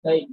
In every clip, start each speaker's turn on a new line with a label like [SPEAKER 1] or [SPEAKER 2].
[SPEAKER 1] Right.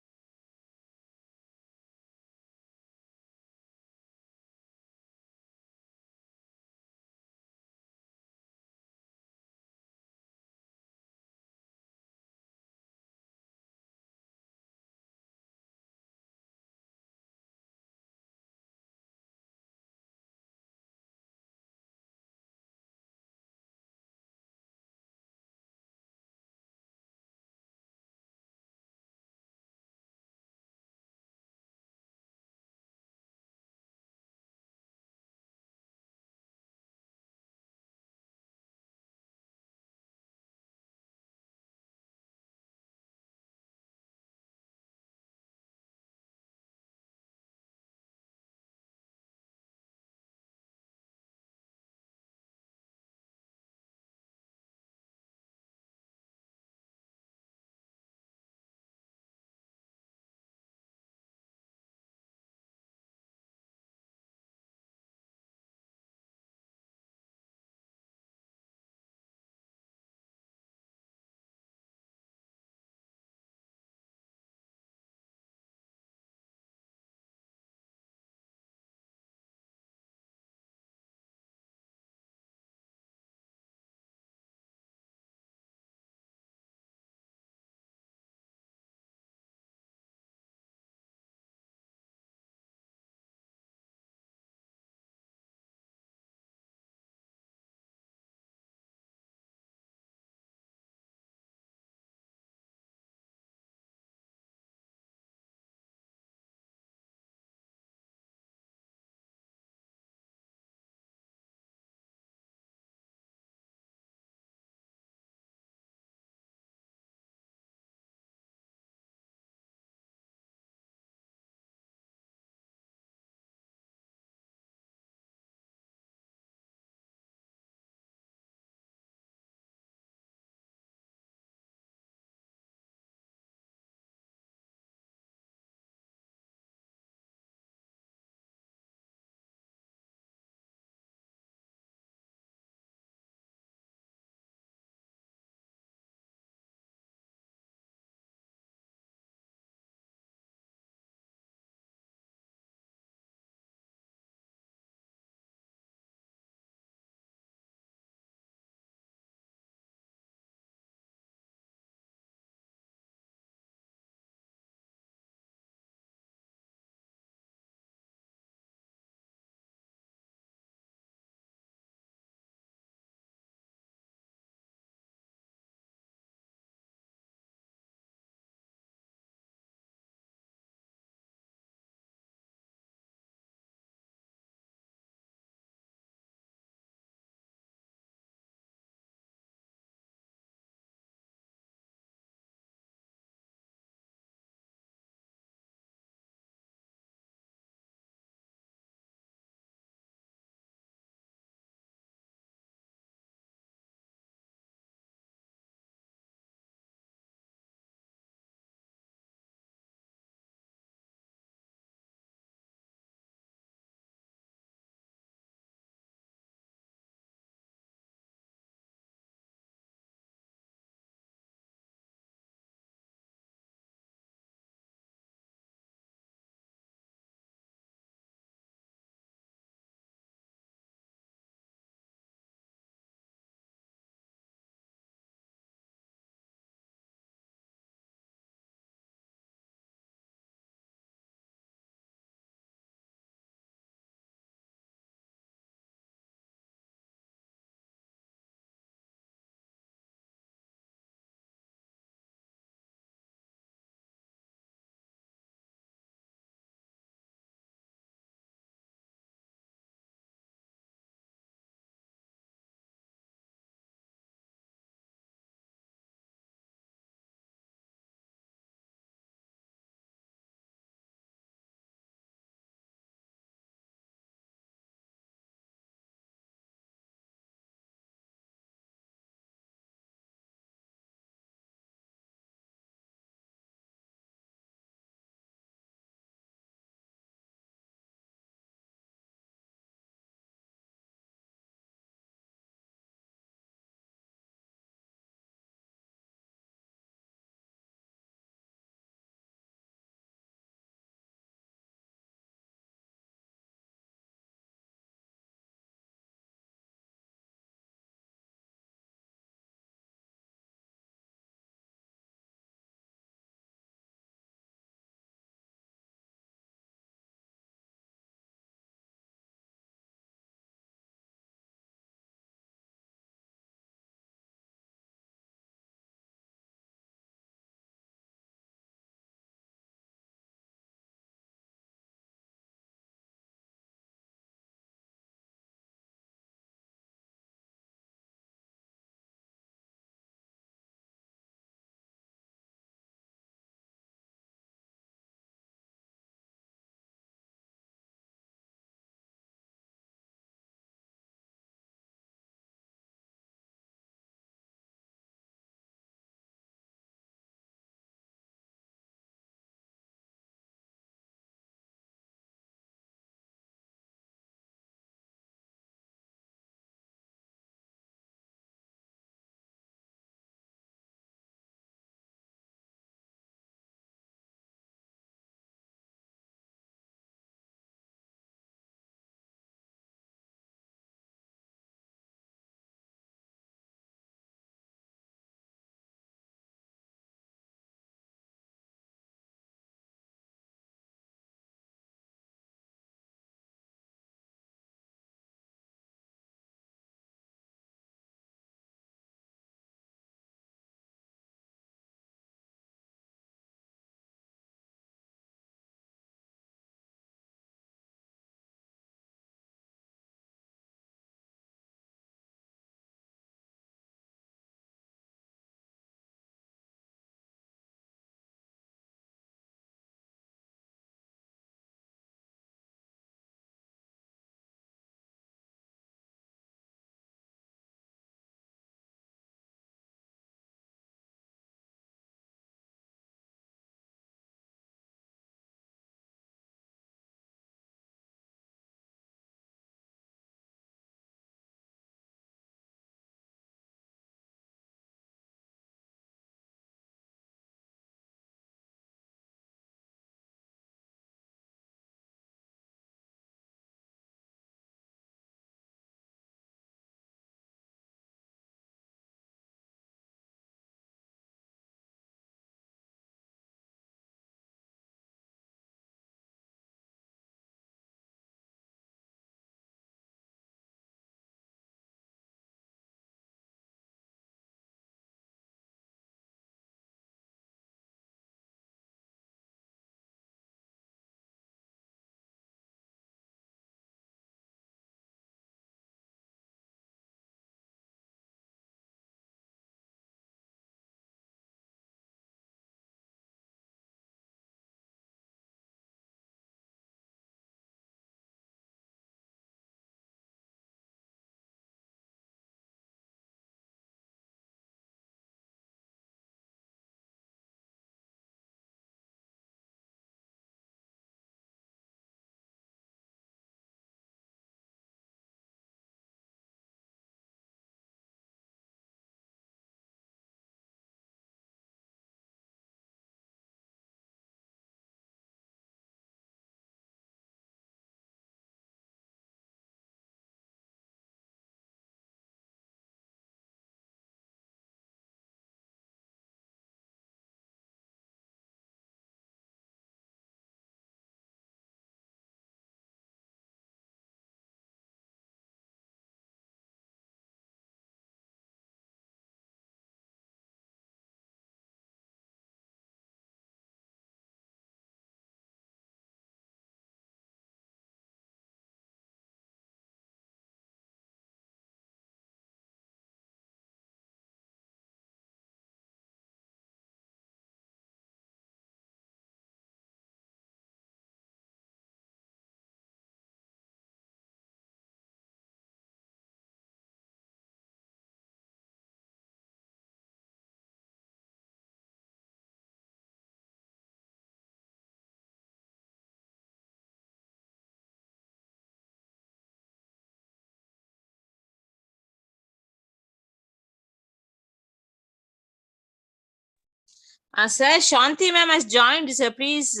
[SPEAKER 1] Sir, Shanti ma'am has joined, sir. Please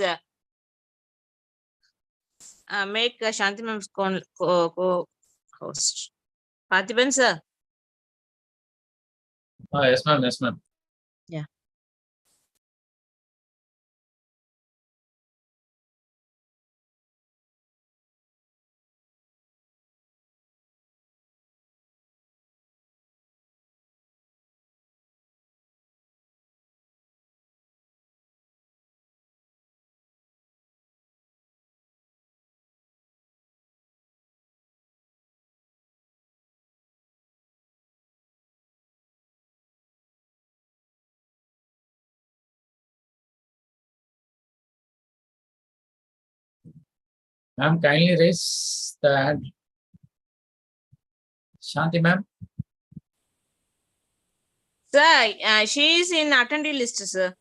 [SPEAKER 1] make Shanti ma'am co-host. Parthiban, sir.
[SPEAKER 2] Yes, ma'am. Yes, ma'am.
[SPEAKER 1] Yeah.
[SPEAKER 2] Ma'am, kindly raise the hand. Shanti, ma'am.
[SPEAKER 1] Sir, she is in attendee list, sir.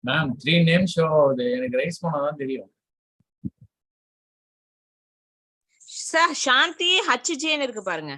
[SPEAKER 2] Ma'am, 3 names show எனக்கு rice பண்ணாதான் தெரியும்.
[SPEAKER 1] Sir, Shanti HJ ன்னு இருக்கு பாருங்க.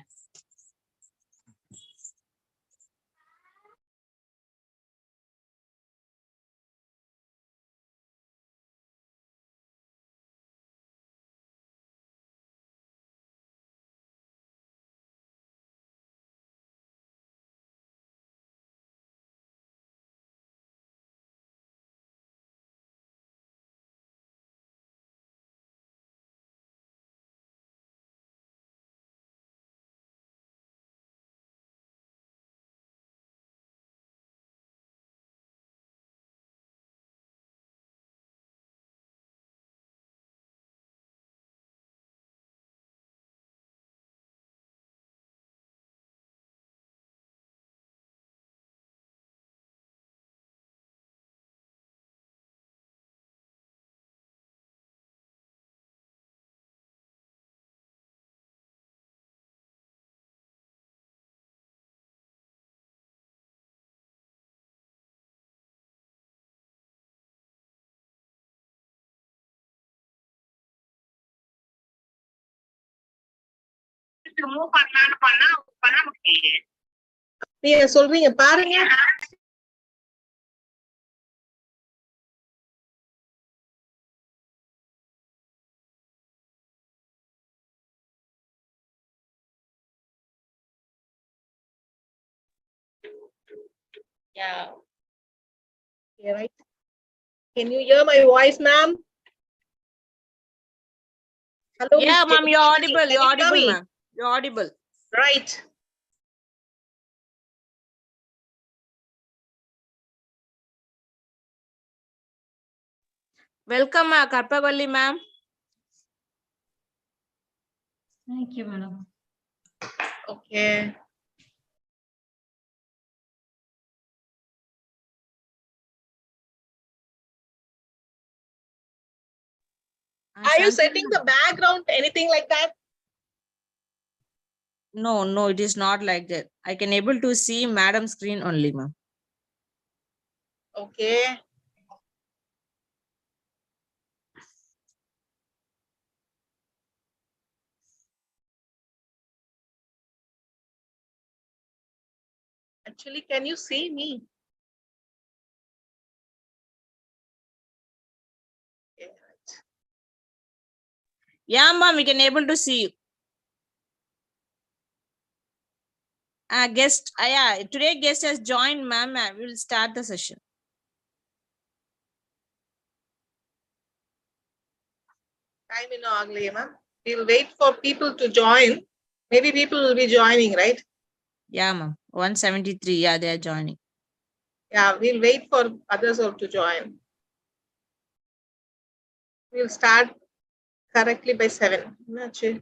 [SPEAKER 3] நீங்க சொல்றீங்க பாருங்க. Yeah. Yeah, right. Can you hear my voice, ma'am? Hello.
[SPEAKER 1] Yeah,
[SPEAKER 3] Miss
[SPEAKER 1] ma'am, you're
[SPEAKER 3] Jyoti.
[SPEAKER 1] audible.
[SPEAKER 3] Can
[SPEAKER 1] You're
[SPEAKER 3] you hear
[SPEAKER 1] audible,
[SPEAKER 3] me?
[SPEAKER 1] ma'am. You're audible.
[SPEAKER 3] Right.
[SPEAKER 1] Welcome, Karpavalli, ma'am.
[SPEAKER 4] Thank you, madam.
[SPEAKER 3] Okay. Are you
[SPEAKER 1] Shanti
[SPEAKER 3] setting
[SPEAKER 1] ma'am.
[SPEAKER 3] the background, anything like that?
[SPEAKER 1] No, it is not like that. I can able to see madam's screen only, ma'am.
[SPEAKER 3] Okay. Actually, can you see me? Okay, right.
[SPEAKER 1] Yeah, ma'am, we can able to see you. Guest, yeah, today guest has joined, ma'am. We will start the session.
[SPEAKER 3] Time in ugly, ma'am. We'll wait for people to join. Maybe people will be joining, right?
[SPEAKER 1] Yeah, ma'am. 173. Yeah, they are joining.
[SPEAKER 3] Yeah, we'll wait for others to join. We'll start correctly by 7. Enachi?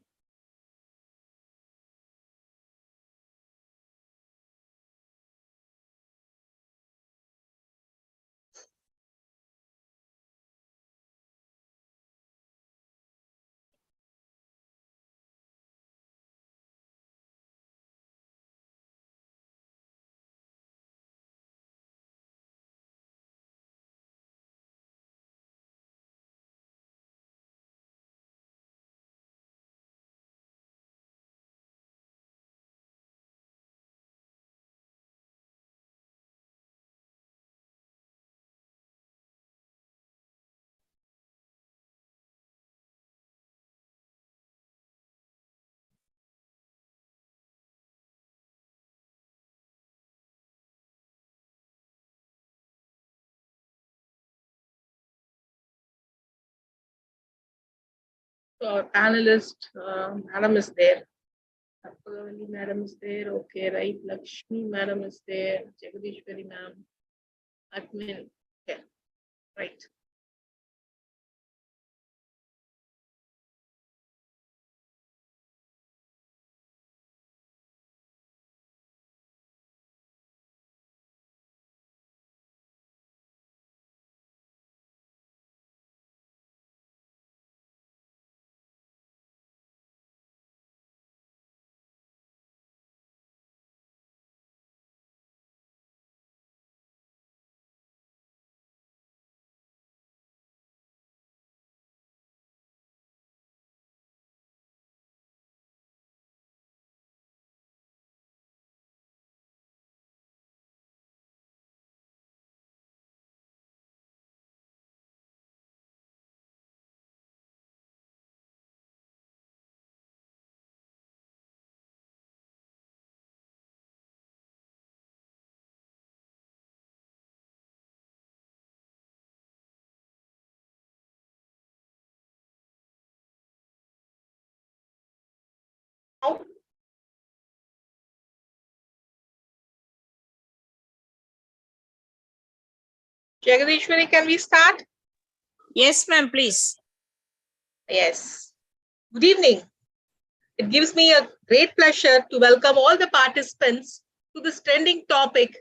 [SPEAKER 3] Our panelist, madam is there. Karpagavalli madam is there. Okay, right. Lakshmi madam is there. Jagadishwari ma'am. Admin. Okay, right. Now, Jagadishwari, can we start?
[SPEAKER 1] Yes, ma'am, please.
[SPEAKER 3] Yes. Good evening. It gives me a great pleasure to welcome all the participants to this trending topic,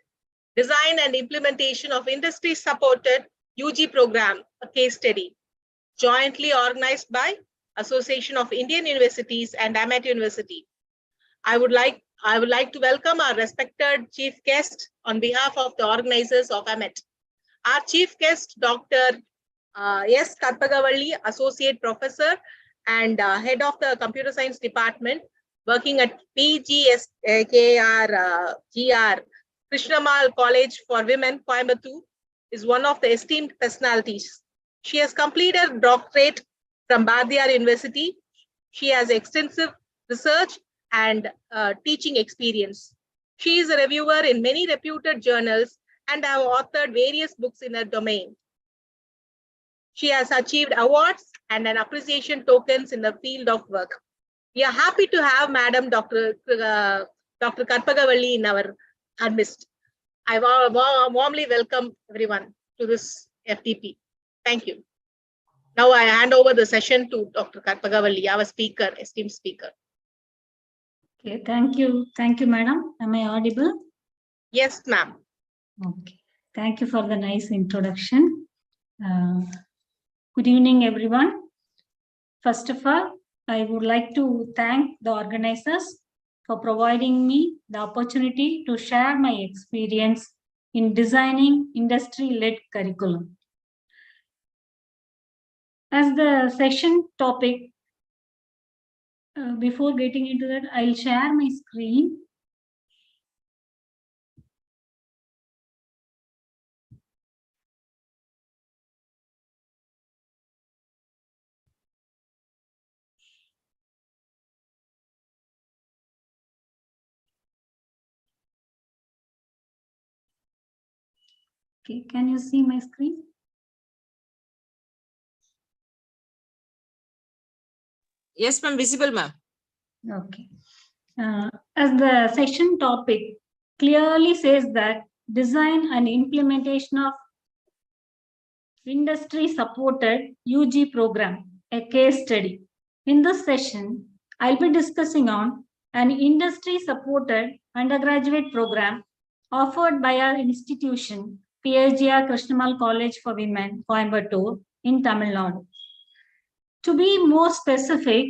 [SPEAKER 3] design and implementation of industry-supported UG program, a case study, jointly organized by Association of Indian Universities and Amet University. I would like to welcome our respected chief guest on behalf of the organizers of Amet. Our chief guest, Dr. S. Karpagavalli, Associate Professor and Head of the Computer Science Department, working at PGSKR GR, Krishnamal College for Women, Coimbatore, is one of the esteemed personalities. She has completed doctorate from Bardiyar University. She has extensive research and teaching experience. She is a reviewer in many reputed journals and have authored various books in her domain. She has achieved awards and an appreciation tokens in the field of work. We are happy to have Madam Dr. Karpagavalli in our midst. I warmly welcome everyone to this FTP. Thank you. Now I hand over the session to Dr. Karpagavalli, our speaker, esteemed speaker.
[SPEAKER 4] Okay, thank you. Thank you, madam. Am I audible?
[SPEAKER 3] Yes, ma'am.
[SPEAKER 4] Okay. Thank you for the nice introduction. Good evening, everyone. First of all, I would like to thank the organizers for providing me the opportunity to share my experience in designing industry-led curriculum. As the session topic, before getting into that, I'll share my screen. Okay, can you see my screen?
[SPEAKER 1] Yes, ma'am, visible, ma'am.
[SPEAKER 4] Okay. As the session topic clearly says that design and implementation of industry-supported UG program, a case study. In this session, I'll be discussing on an industry-supported undergraduate program offered by our institution, PGR Krishnamal College for Women, Coimbatore, in Tamil Nadu. To be more specific,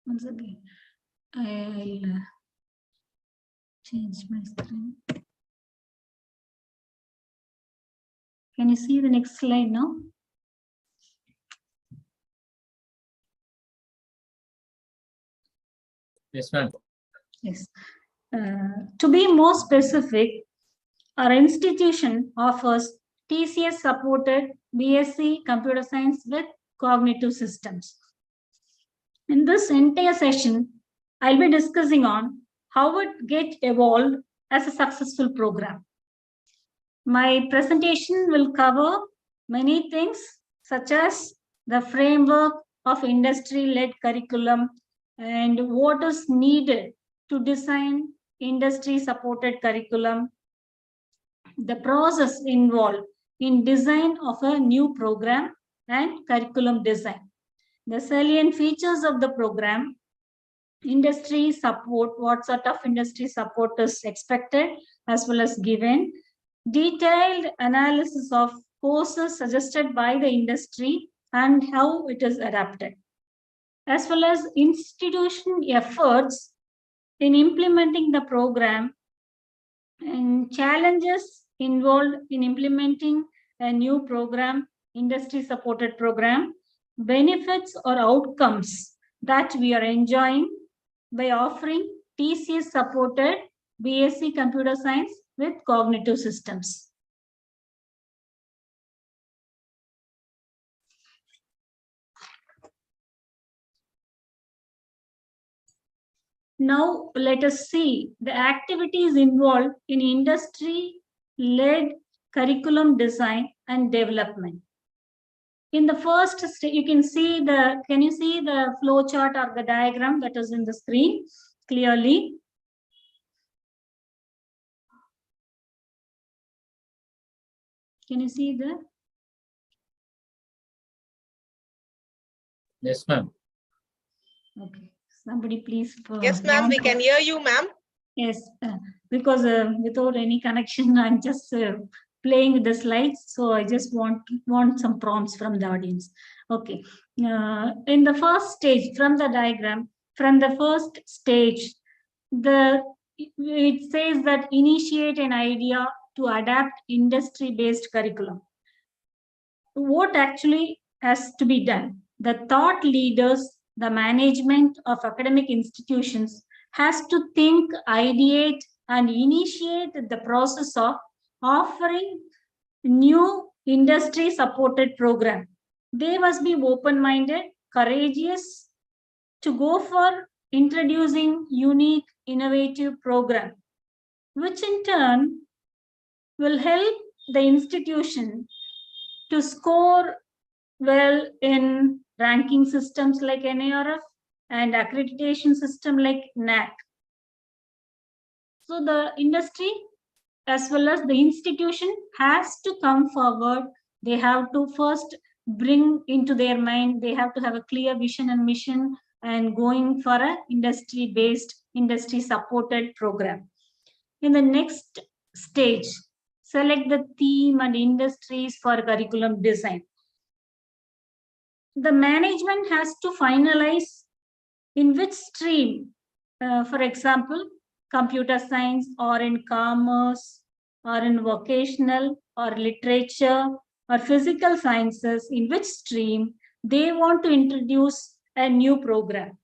[SPEAKER 4] once again, I'll change my screen. Can you see the next slide now?
[SPEAKER 2] Yes, ma'am.
[SPEAKER 4] Yes. To be more specific, our institution offers TCS supported BSc Computer Science with Cognitive Systems. In this entire session, I'll be discussing on how it gets evolved as a successful program. My presentation will cover many things such as the framework of industry-led curriculum and what is needed to design industry-supported curriculum, the process involved in design of a new program and curriculum design, the salient features of the program, industry support, what sort of industry support is expected as well as given, detailed analysis of courses suggested by the industry and how it is adapted, as well as institution efforts in implementing the program and challenges involved in implementing a new program, industry supported program, benefits or outcomes that we are enjoying by offering TCS supported BSc Computer Science with cognitive systems. Now let us see the activities involved in industry-led curriculum design and development. In the first stage, you can see can you see the flow chart or the diagram that is in the screen clearly? Can you see the?
[SPEAKER 2] Yes, ma'am.
[SPEAKER 4] Okay, somebody please.
[SPEAKER 3] Yes, ma'am, we can hear you, ma'am.
[SPEAKER 4] Yes, because without any connection, I'm just playing with the slides. So I just want some prompts from the audience. Okay, in the first stage from the diagram, from the first stage, it says that initiate an idea to adapt industry-based curriculum. What actually has to be done? The thought leaders, the management of academic institutions has to think, ideate, and initiate the process of offering new industry-supported program. They must be open-minded, courageous to go for introducing unique, innovative program, which in turn will help the institution to score well in ranking systems like NARF and accreditation system like NAAC. So the industry as well as the institution has to come forward. They have to first bring into their mind, they have to have a clear vision and mission and going for a industry-based, industry-supported program. In the next stage, select the theme and industries for curriculum design. The management has to finalize in which stream, for example, computer science or in commerce or in vocational or literature or physical sciences, in which stream they want to introduce a new program.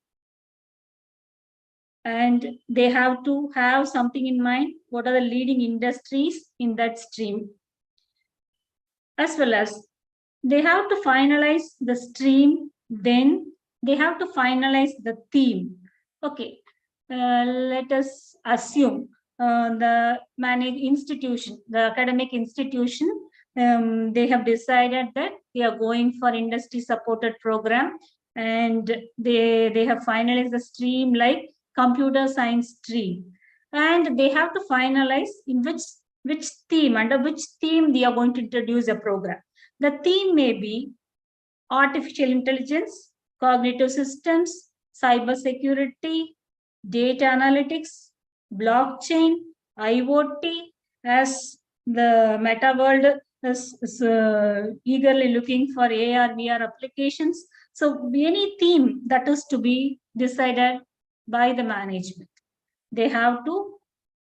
[SPEAKER 4] And they have to have something in mind, what are the leading industries in that stream. As well as they have to finalize the stream, then they have to finalize the theme. Okay, let us assume the managed institution, the academic institution, they have decided that they are going for industry supported program, and they have finalized the stream like computer science stream, and they have to finalize in which theme, under which theme they are going to introduce a program. The theme may be artificial intelligence, cognitive systems, cyber security, data analytics, blockchain, IoT, as the meta world is eagerly looking for AR, VR applications. So any theme that is to be decided by the management. They have to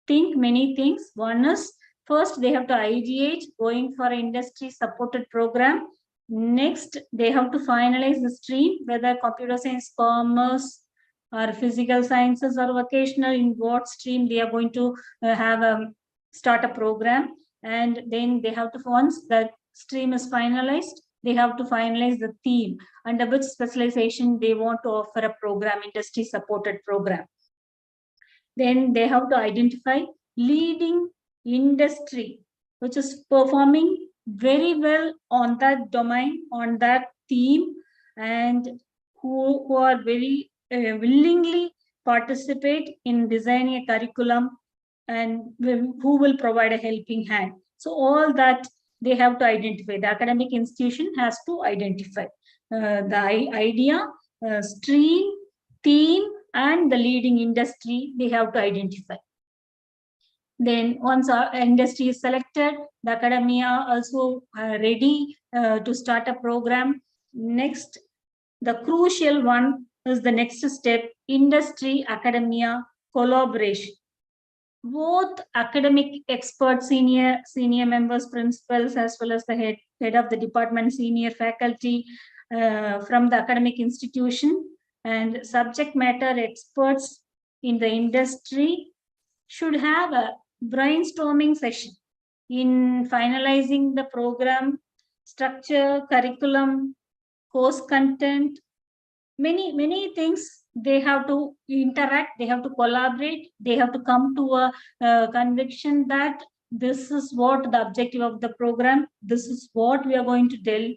[SPEAKER 4] think many things. One is, first they have to ideate going for industry supported program. Next, they have to finalize the stream, whether computer science, commerce, or physical sciences or vocational, in what stream they are going to start a program. And then they have to, once that stream is finalized, they have to finalize the theme under which specialization they want to offer a program, industry supported program. Then they have to identify leading industry, which is performing very well on that domain, on that theme, and who are very willingly participate in designing a curriculum and who will provide a helping hand. So all that they have to identify. The academic institution has to identify the idea, stream, theme, and the leading industry they have to identify. Then once our industry is selected, the academia also ready to start a program. Next, the crucial one is the next step, industry academia collaboration. Both academic experts, senior members, principals, as well as the head of the department, senior faculty from the academic institution, and subject matter experts in the industry should have a brainstorming session in finalizing the program structure, curriculum, course content, many things. They have to interact, they have to collaborate, they have to come to a conviction that this is what the objective of the program, this is what we are going to give,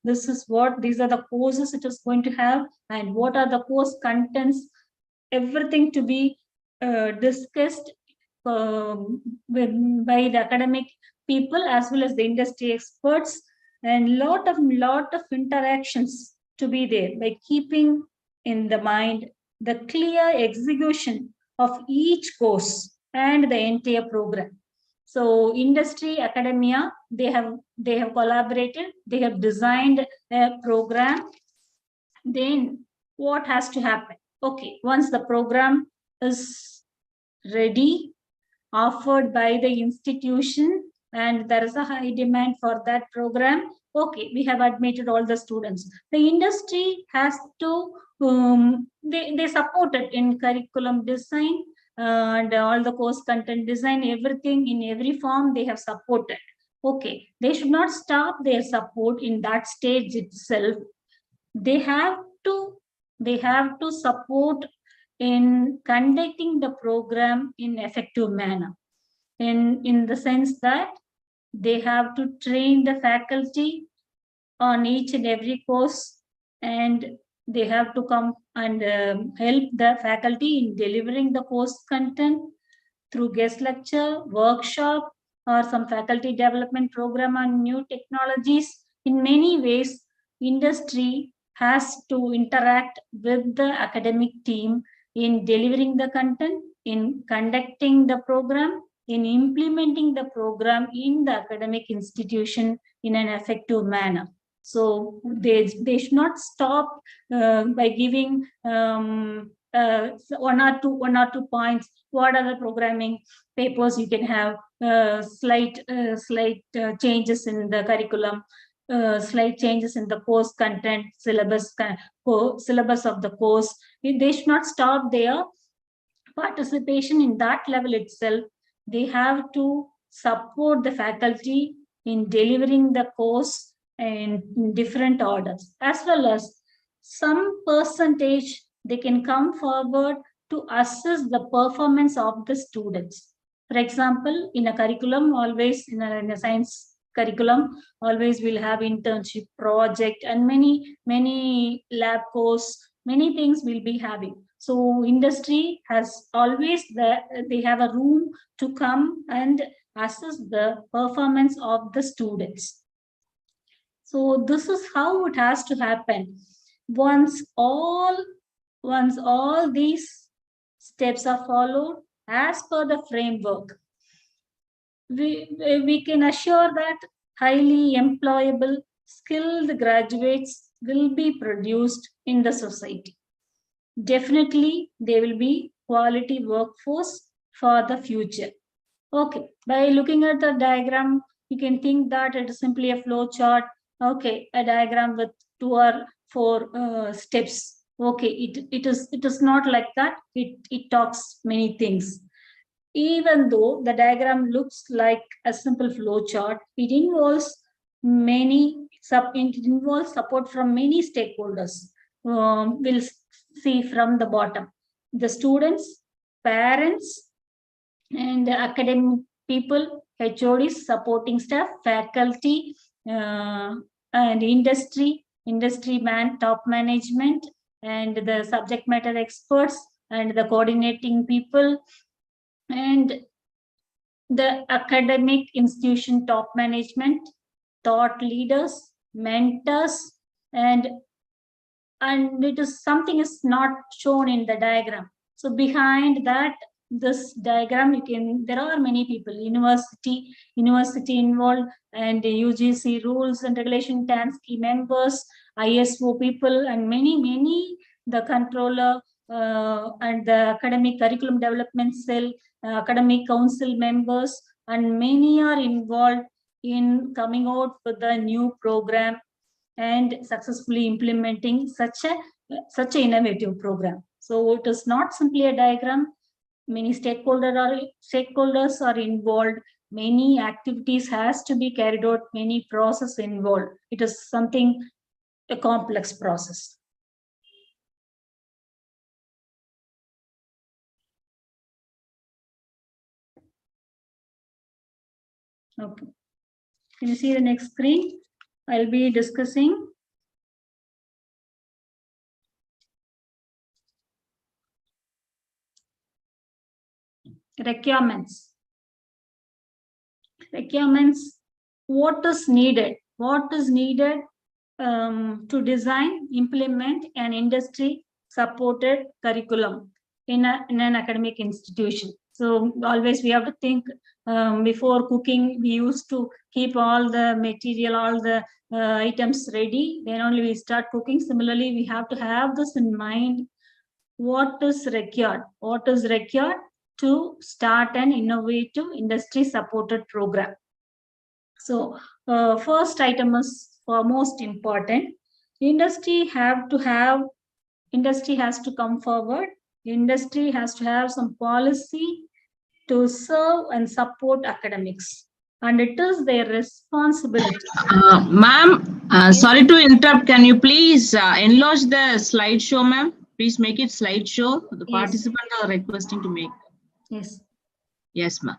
[SPEAKER 4] these are the courses it is going to have, and what are the course contents, everything to be discussed by the academic people as well as the industry experts, and lot of interactions to be there, by keeping in the mind the clear execution of each course and the entire program. So industry, academia, they have collaborated, they have designed a program. Then what has to happen? Okay, once the program is ready, offered by the institution, and there is a high demand for that program, okay, we have admitted all the students. The industry has to, they support it in curriculum design and all the course content design, everything in every form they have supported. Okay, they should not stop their support in that stage itself. They have to support in conducting the program in effective manner, in the sense that they have to train the faculty on each and every course, and they have to come and help the faculty in delivering the course content through guest lecture, workshop, or some faculty development program on new technologies. In many ways, industry has to interact with the academic team in delivering the content, in conducting the program, in implementing the program in the academic institution in an effective manner. So they should not stop by giving one or two points. What are the programming papers you can have? Slight changes in the curriculum, slight changes in the course content, syllabus of the course. They should not stop their participation in that level itself. They have to support the faculty in delivering the course in different orders, as well as some percentage they can come forward to assess the performance of the students. For example, in a curriculum, always in a science curriculum, always will have internship, project, and many lab course, many things will be having. So industry has always they have a room to come and assess the performance of the students. So this is how it has to happen. Once all these steps are followed as per the framework, we can assure that highly employable, skilled graduates will be produced in the society. Definitely, there will be quality workforce for the future. Okay, by looking at the diagram, you can think that it is simply a flow chart. Okay, a diagram with 2 or 4 steps. Okay, it is not like that. It talks many things. Even though the diagram looks like a simple flow chart, it involves support from many stakeholders. We'll see from the bottom: the students, parents, and academic people, HODs, supporting staff, faculty, and industry man, top management, and the subject matter experts, and the coordinating people, and the academic institution top management, thought leaders, mentors, and it is something is not shown in the diagram. So behind that, this diagram, there are many people, university involved, and UGC rules and regulation TANSCI members, ISO people, and many, the controller, and the academic curriculum development cell, academic council members, and many are involved in coming out with the new program and successfully implementing such an innovative program. So it is not simply a diagram. Many stakeholders are involved. Many activities has to be carried out. Many process involved. It is a complex process. Okay. Can you see the next screen? I'll be discussing requirements. What is needed? To design, implement an industry-supported curriculum in an academic institution. So always we have to think, before cooking, we used to keep all the material, all the items ready, then only we start cooking. Similarly, we have to have this in mind. What is required to start an innovative industry-supported program? So first item is most important. Industry has to come forward. Industry has to have some policy to serve and support academics, and it is their responsibility.
[SPEAKER 1] Ma'am, sorry to interrupt. Can you please enlarge the slideshow, ma'am? Please make it slideshow. The participants are requesting to make.
[SPEAKER 4] Yes.
[SPEAKER 1] Yes, ma'am.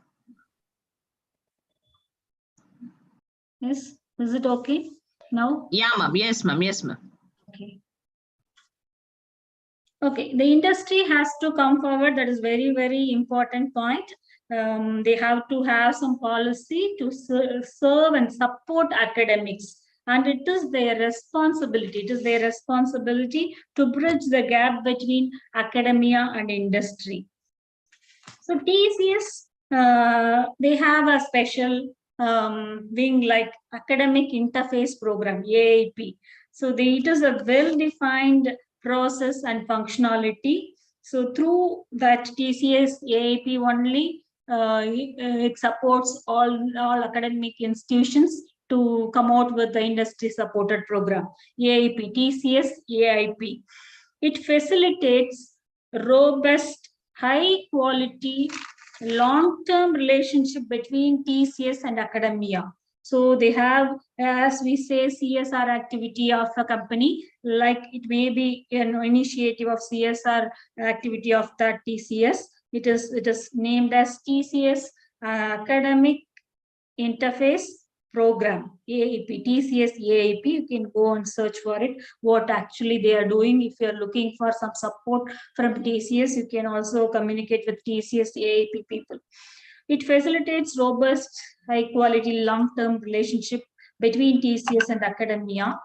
[SPEAKER 4] Yes. Is it okay now?
[SPEAKER 1] Yeah, ma'am. Yes, ma'am. Yes, ma'am.
[SPEAKER 4] Okay. Okay. The industry has to come forward. That is very important point. They have to have some policy to serve and support academics. And it is their responsibility. It is their responsibility to bridge the gap between academia and industry. So TCS, they have a special wing like Academic Interface Program, AIP. So it is a well-defined process and functionality. So through that TCS AIP only, it supports all academic institutions to come out with the industry-supported program, AIP, TCS AIP. It facilitates robust, high-quality, long-term relationship between TCS and academia. So they have, as we say, CSR activity of a company, like it may be an initiative of CSR activity of that TCS. It is named as TCS Academic Interface Program, AIP, TCS AIP. You can go and search for it, what actually they are doing. If you're looking for some support from TCS, you can also communicate with TCS AIP people. It facilitates robust, high quality, long-term relationship between TCS and academia.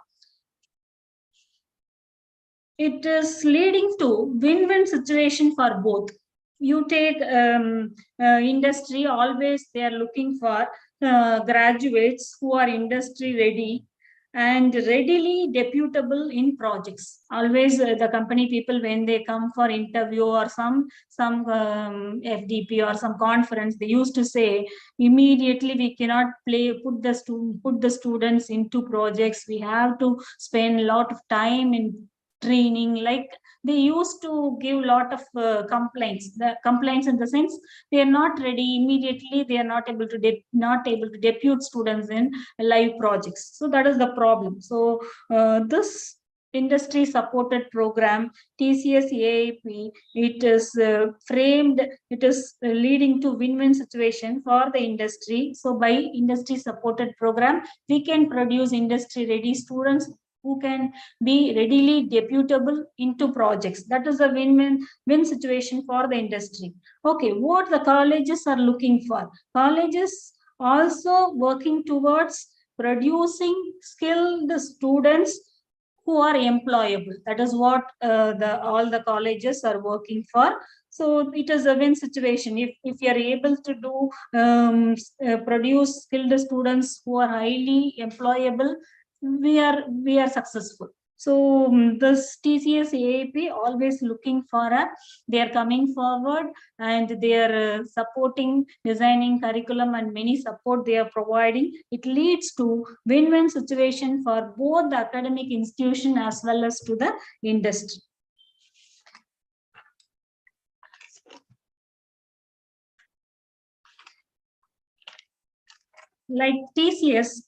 [SPEAKER 4] It is leading to win-win situation for both. You take industry, always they are looking for graduates who are industry ready and readily deputable in projects. Always the company people, when they come for interview or some FDP or some conference, they used to say immediately we cannot put the students into projects. We have to spend a lot of time in training. Like they used to give a lot of complaints. The complaints in the sense they are not ready immediately. They are not able to depute students in live projects. So that is the problem. So this industry supported program, TCS AIP, it is framed, it is leading to win-win situation for the industry. So by industry supported program, we can produce industry ready students who can be readily deputable into projects. That is a win-win situation for the industry. Okay, what the colleges are looking for? Colleges also working towards producing skilled students who are employable. That is what all the colleges are working for. So it is a win situation. If you are able to do produce skilled students who are highly employable, we are successful. So this TCS AIP always looking for they are coming forward and they are supporting, designing curriculum and many support they are providing. It leads to win-win situation for both the academic institution as well as to the industry. Like TCS,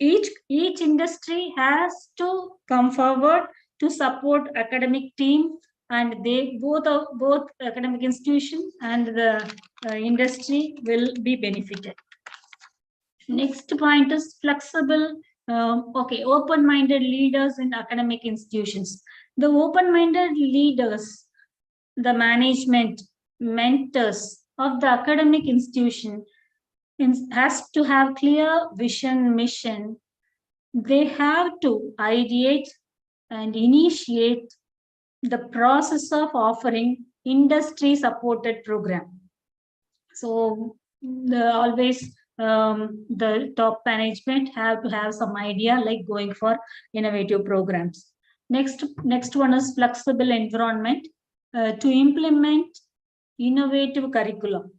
[SPEAKER 4] each industry has to come forward to support academic team, and they both academic institution and the industry will be benefited. Next point is flexible, open-minded leaders in academic institutions. The open-minded leaders, the management, mentors of the academic institution has to have clear vision, mission. They have to ideate and initiate the process of offering industry supported program. So always the top management have to have some idea like going for innovative programs. Next one is flexible environment to implement innovative curriculum.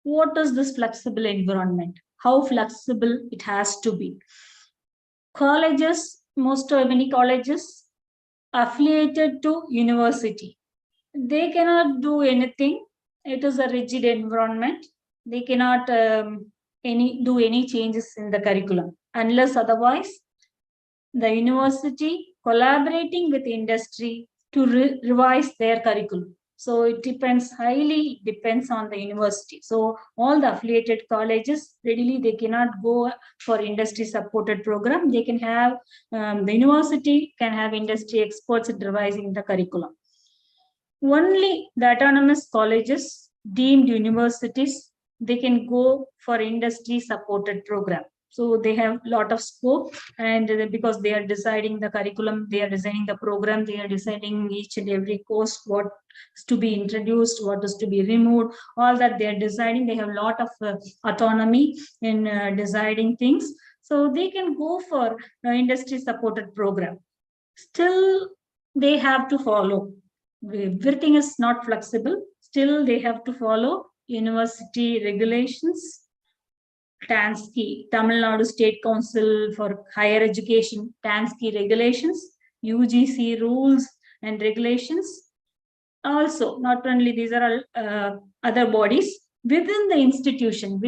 [SPEAKER 4] What is this flexible environment? How flexible it has to be? Colleges, many colleges affiliated to university, they cannot do anything. It is a rigid environment. They cannot do any changes in the curriculum unless otherwise the university collaborating with industry to revise their curriculum. So it highly depends on the university. So all the affiliated colleges readily they cannot go for industry supported program. They can have the university can have industry experts in revising the curriculum. Only the autonomous colleges, deemed universities, they can go for industry supported program. So they have a lot of scope, and because they are deciding the curriculum, they are designing the program, they are deciding each and every course, what is to be introduced, what is to be removed, all that they are deciding. They have a lot of autonomy in deciding things. So they can go for industry supported program. Still, they have to follow. Everything is not flexible. Still, they have to follow university regulations. TANSCI, Tamil Nadu State Council for Higher Education, TANSCI regulations, UGC rules and regulations. Also, not only these are all other bodies within the institution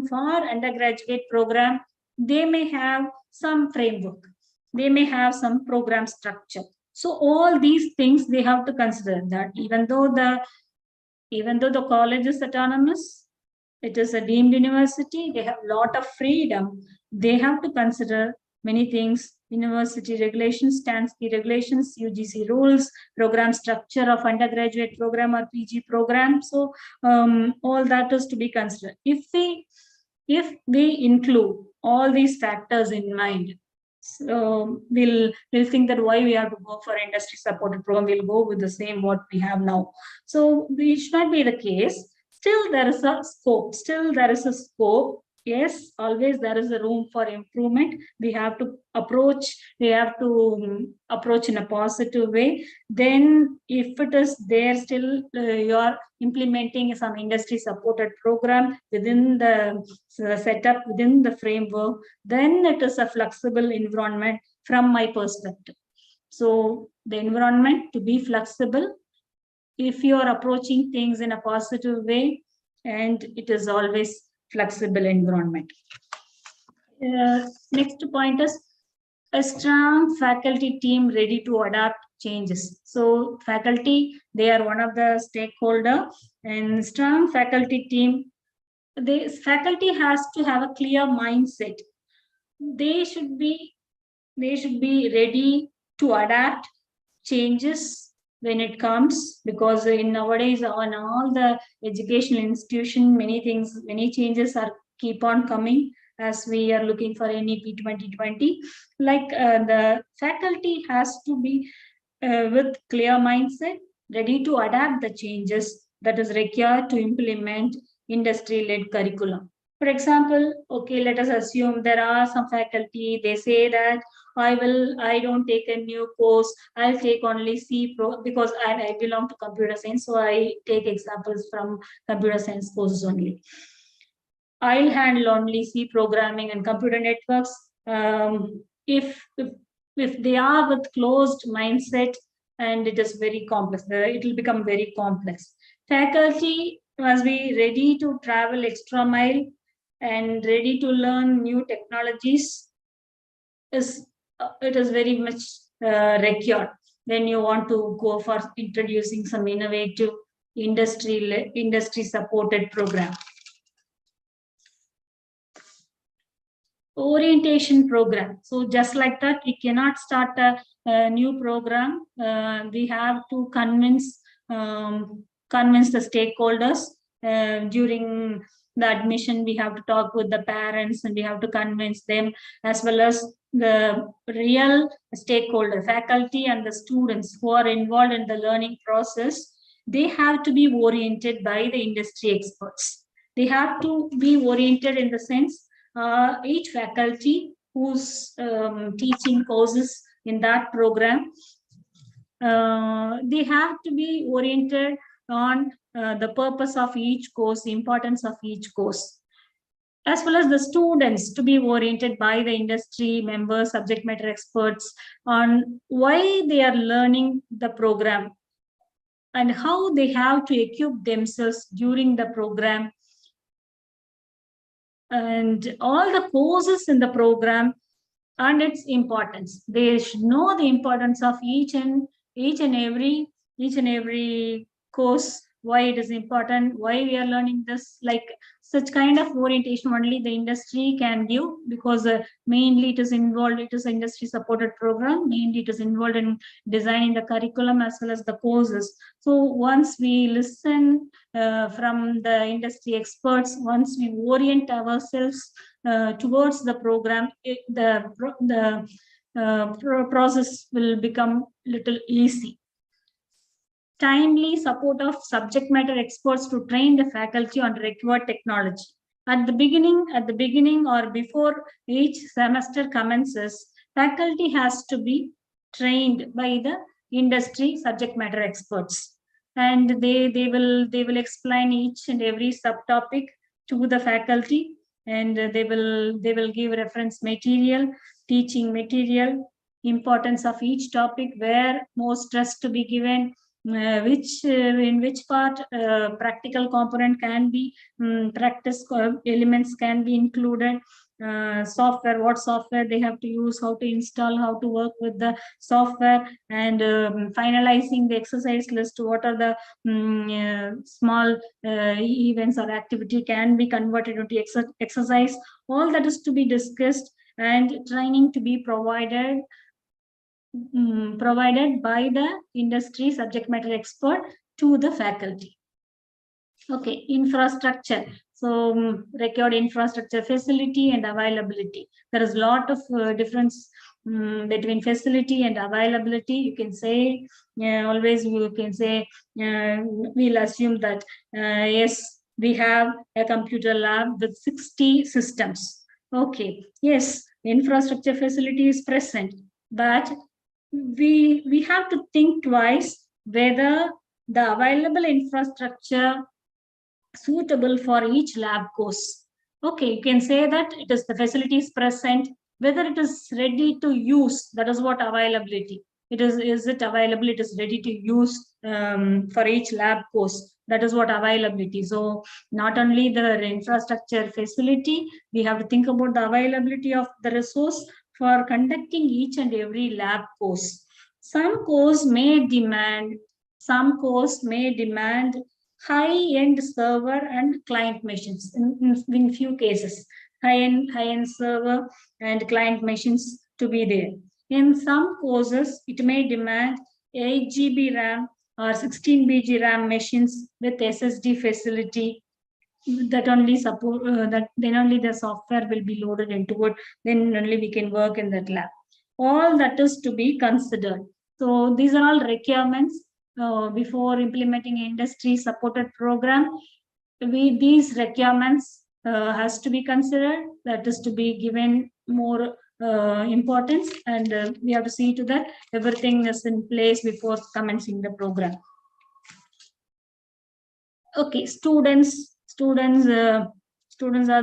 [SPEAKER 4] for undergraduate program, they may have some framework, they may have some program structure. So all these things they have to consider, that even though the college is autonomous, it is a deemed university, they have a lot of freedom. They have to consider many things: university regulations, TANSCI regulations, UGC rules, program structure of undergraduate program or PG program. So all that is to be considered. If we include all these factors in mind, so we'll think that why we have to go for industry supported program, we'll go with the same what we have now. So it should not be the case. Still there is a scope. Yes, always there is a room for improvement. We have to approach in a positive way. Then if it is there still you are implementing some industry supported program within the setup, within the framework, then it is a flexible environment from my perspective. So the environment to be flexible, if you are approaching things in a positive way, and it is always flexible environment. Next point is a strong faculty team ready to adapt changes. So faculty, they are one of the stakeholder, and strong faculty team, the faculty has to have a clear mindset. They should be ready to adapt changes when it comes, because in nowadays on all the educational institution, many changes are keep on coming as we are looking for NEP 2020. Like the faculty has to be with clear mindset, ready to adapt the changes that is required to implement industry-led curriculum. For example, okay, let us assume there are some faculty, they say that I don't take a new course, I'll take only C Pro because I belong to computer science, so I take examples from computer science courses only. I'll handle only C programming and computer networks. If they are with closed mindset, and it is very complex, it will become very complex. Faculty must be ready to travel extra mile and ready to learn new technologies. It is very much required when you want to go for introducing some innovative industry supported program. Orientation program. So just like that, we cannot start a new program. We have to convince the stakeholders during the admission. We have to talk with the parents and we have to convince them, as well as the real stakeholder, faculty and the students who are involved in the learning process. They have to be oriented by the industry experts. They have to be oriented in the sense each faculty who's teaching courses in that program, they have to be oriented on the purpose of each course, the importance of each course, as well as the students to be oriented by the industry members, subject matter experts, on why they are learning the program and how they have to equip themselves during the program, and all the courses in the program and its importance. They should know the importance of each and every course, why it is important, why we are learning this. Like such kind of orientation only the industry can give, because mainly it is industry supported program. Mainly it is involved in designing the curriculum as well as the courses. So once we listen from the industry experts, once we orient ourselves towards the program, the process will become little easy. Timely support of subject matter experts to train the faculty on required technology. At the beginning or before each semester commences, faculty has to be trained by the industry subject matter experts, and they will explain each and every subtopic to the faculty, and they will give reference material, teaching material, importance of each topic, where more stress to be given, in which part practical component can be, practice elements can be included, software, what software they have to use, how to install, how to work with the software, and finalizing the exercise list, what are the small events or activity can be converted into exercise. All that is to be discussed, and training to be provided by the industry subject matter expert to the faculty. Okay, infrastructure. So required infrastructure, facility and availability. There is a lot of difference between facility and availability. You can say, always you can say, we'll assume that yes, we have a computer lab with 60 systems. Okay, yes, infrastructure facility is present, but we have to think twice whether the available infrastructure suitable for each lab course. Okay, you can say that it is the facilities present, whether it is ready to use, that is what availability. Is it available, it is ready to use for each lab course, that is what availability. So not only the infrastructure facility, we have to think about the availability of the resource, for conducting each and every lab course. Some course may demand high-end server and client machines in few cases, high-end server and client machines to be there. In some courses, it may demand 8 GB RAM or 16 GB RAM machines with SSD facility. That only support that then only the software will be loaded into it. Then only we can work in that lab. All that is to be considered. So these are all requirements before implementing industry supported program. These requirements has to be considered. That is to be given more importance, and we have to see to that everything is in place before commencing the program. Okay, students are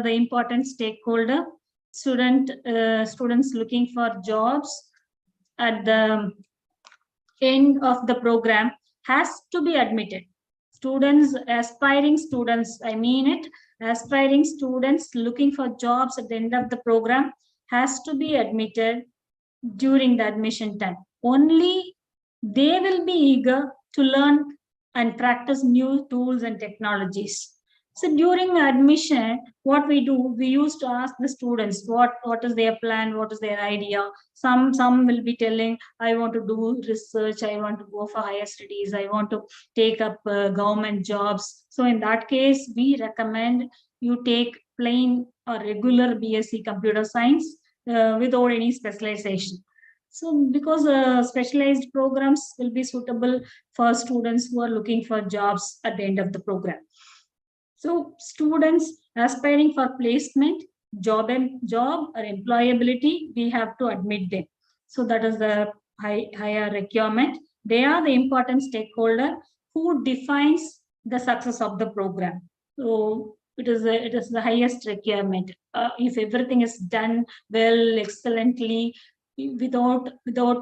[SPEAKER 4] the important stakeholder. Students looking for jobs at the end of the program has to be admitted. Aspiring students looking for jobs at the end of the program has to be admitted during the admission time. Only they will be eager to learn and practice new tools and technologies. So during admission, what we do, we used to ask the students what is their plan, what is their idea. Some will be telling, I want to do research, I want to go for higher studies, I want to take up government jobs. So in that case, we recommend you take plain or regular BSc Computer Science without any specialization. So because specialized programs will be suitable for students who are looking for jobs at the end of the program. So students aspiring for placement, job or employability, we have to admit them. So that is the higher requirement. They are the important stakeholder who defines the success of the program. So it is the highest requirement. If everything is done well, excellently, without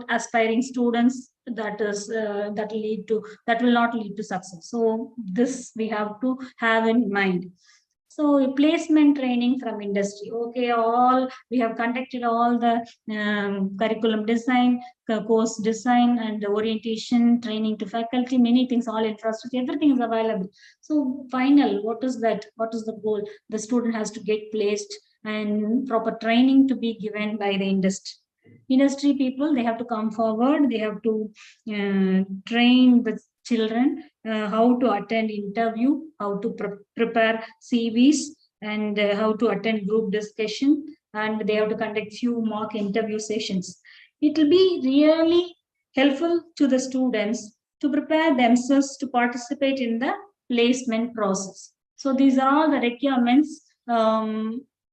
[SPEAKER 4] aspiring students, that will not lead to success. So this we have to have in mind. So placement training from industry. Okay, we have conducted all the curriculum design, course design, and orientation, training to faculty, many things, all infrastructure, everything is available. So final, what is that? What is the goal? The student has to get placed and proper training to be given by the industry. Industry people, they have to come forward, they have to train the children how to attend interview, how to prepare CVs, and how to attend group discussion, and they have to conduct few mock interview sessions. It will be really helpful to the students to prepare themselves to participate in the placement process. So these are all the requirements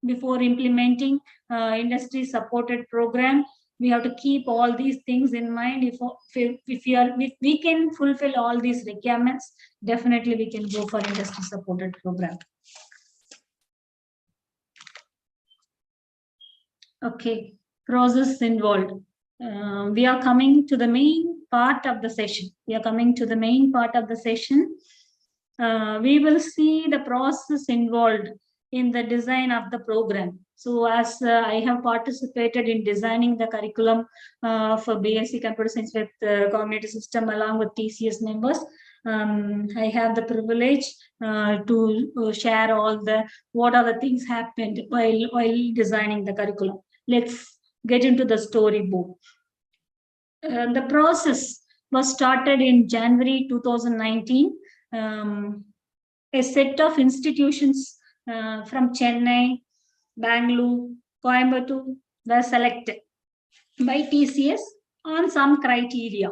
[SPEAKER 4] before implementing industry supported program. We have to keep all these things in mind. If we can fulfill all these requirements, definitely we can go for industry supported program. Okay, process involved. We are coming to the main part of the session. We will see the process involved in the design of the program. So as I have participated in designing the curriculum for BSc Computer Science with Cognitive System along with TCS members, I have the privilege to share what are the things happened while designing the curriculum. Let's get into the storyboard. The process was started in January 2019. A set of institutions from Chennai, Bangalore, Coimbatore were selected by TCS on some criteria.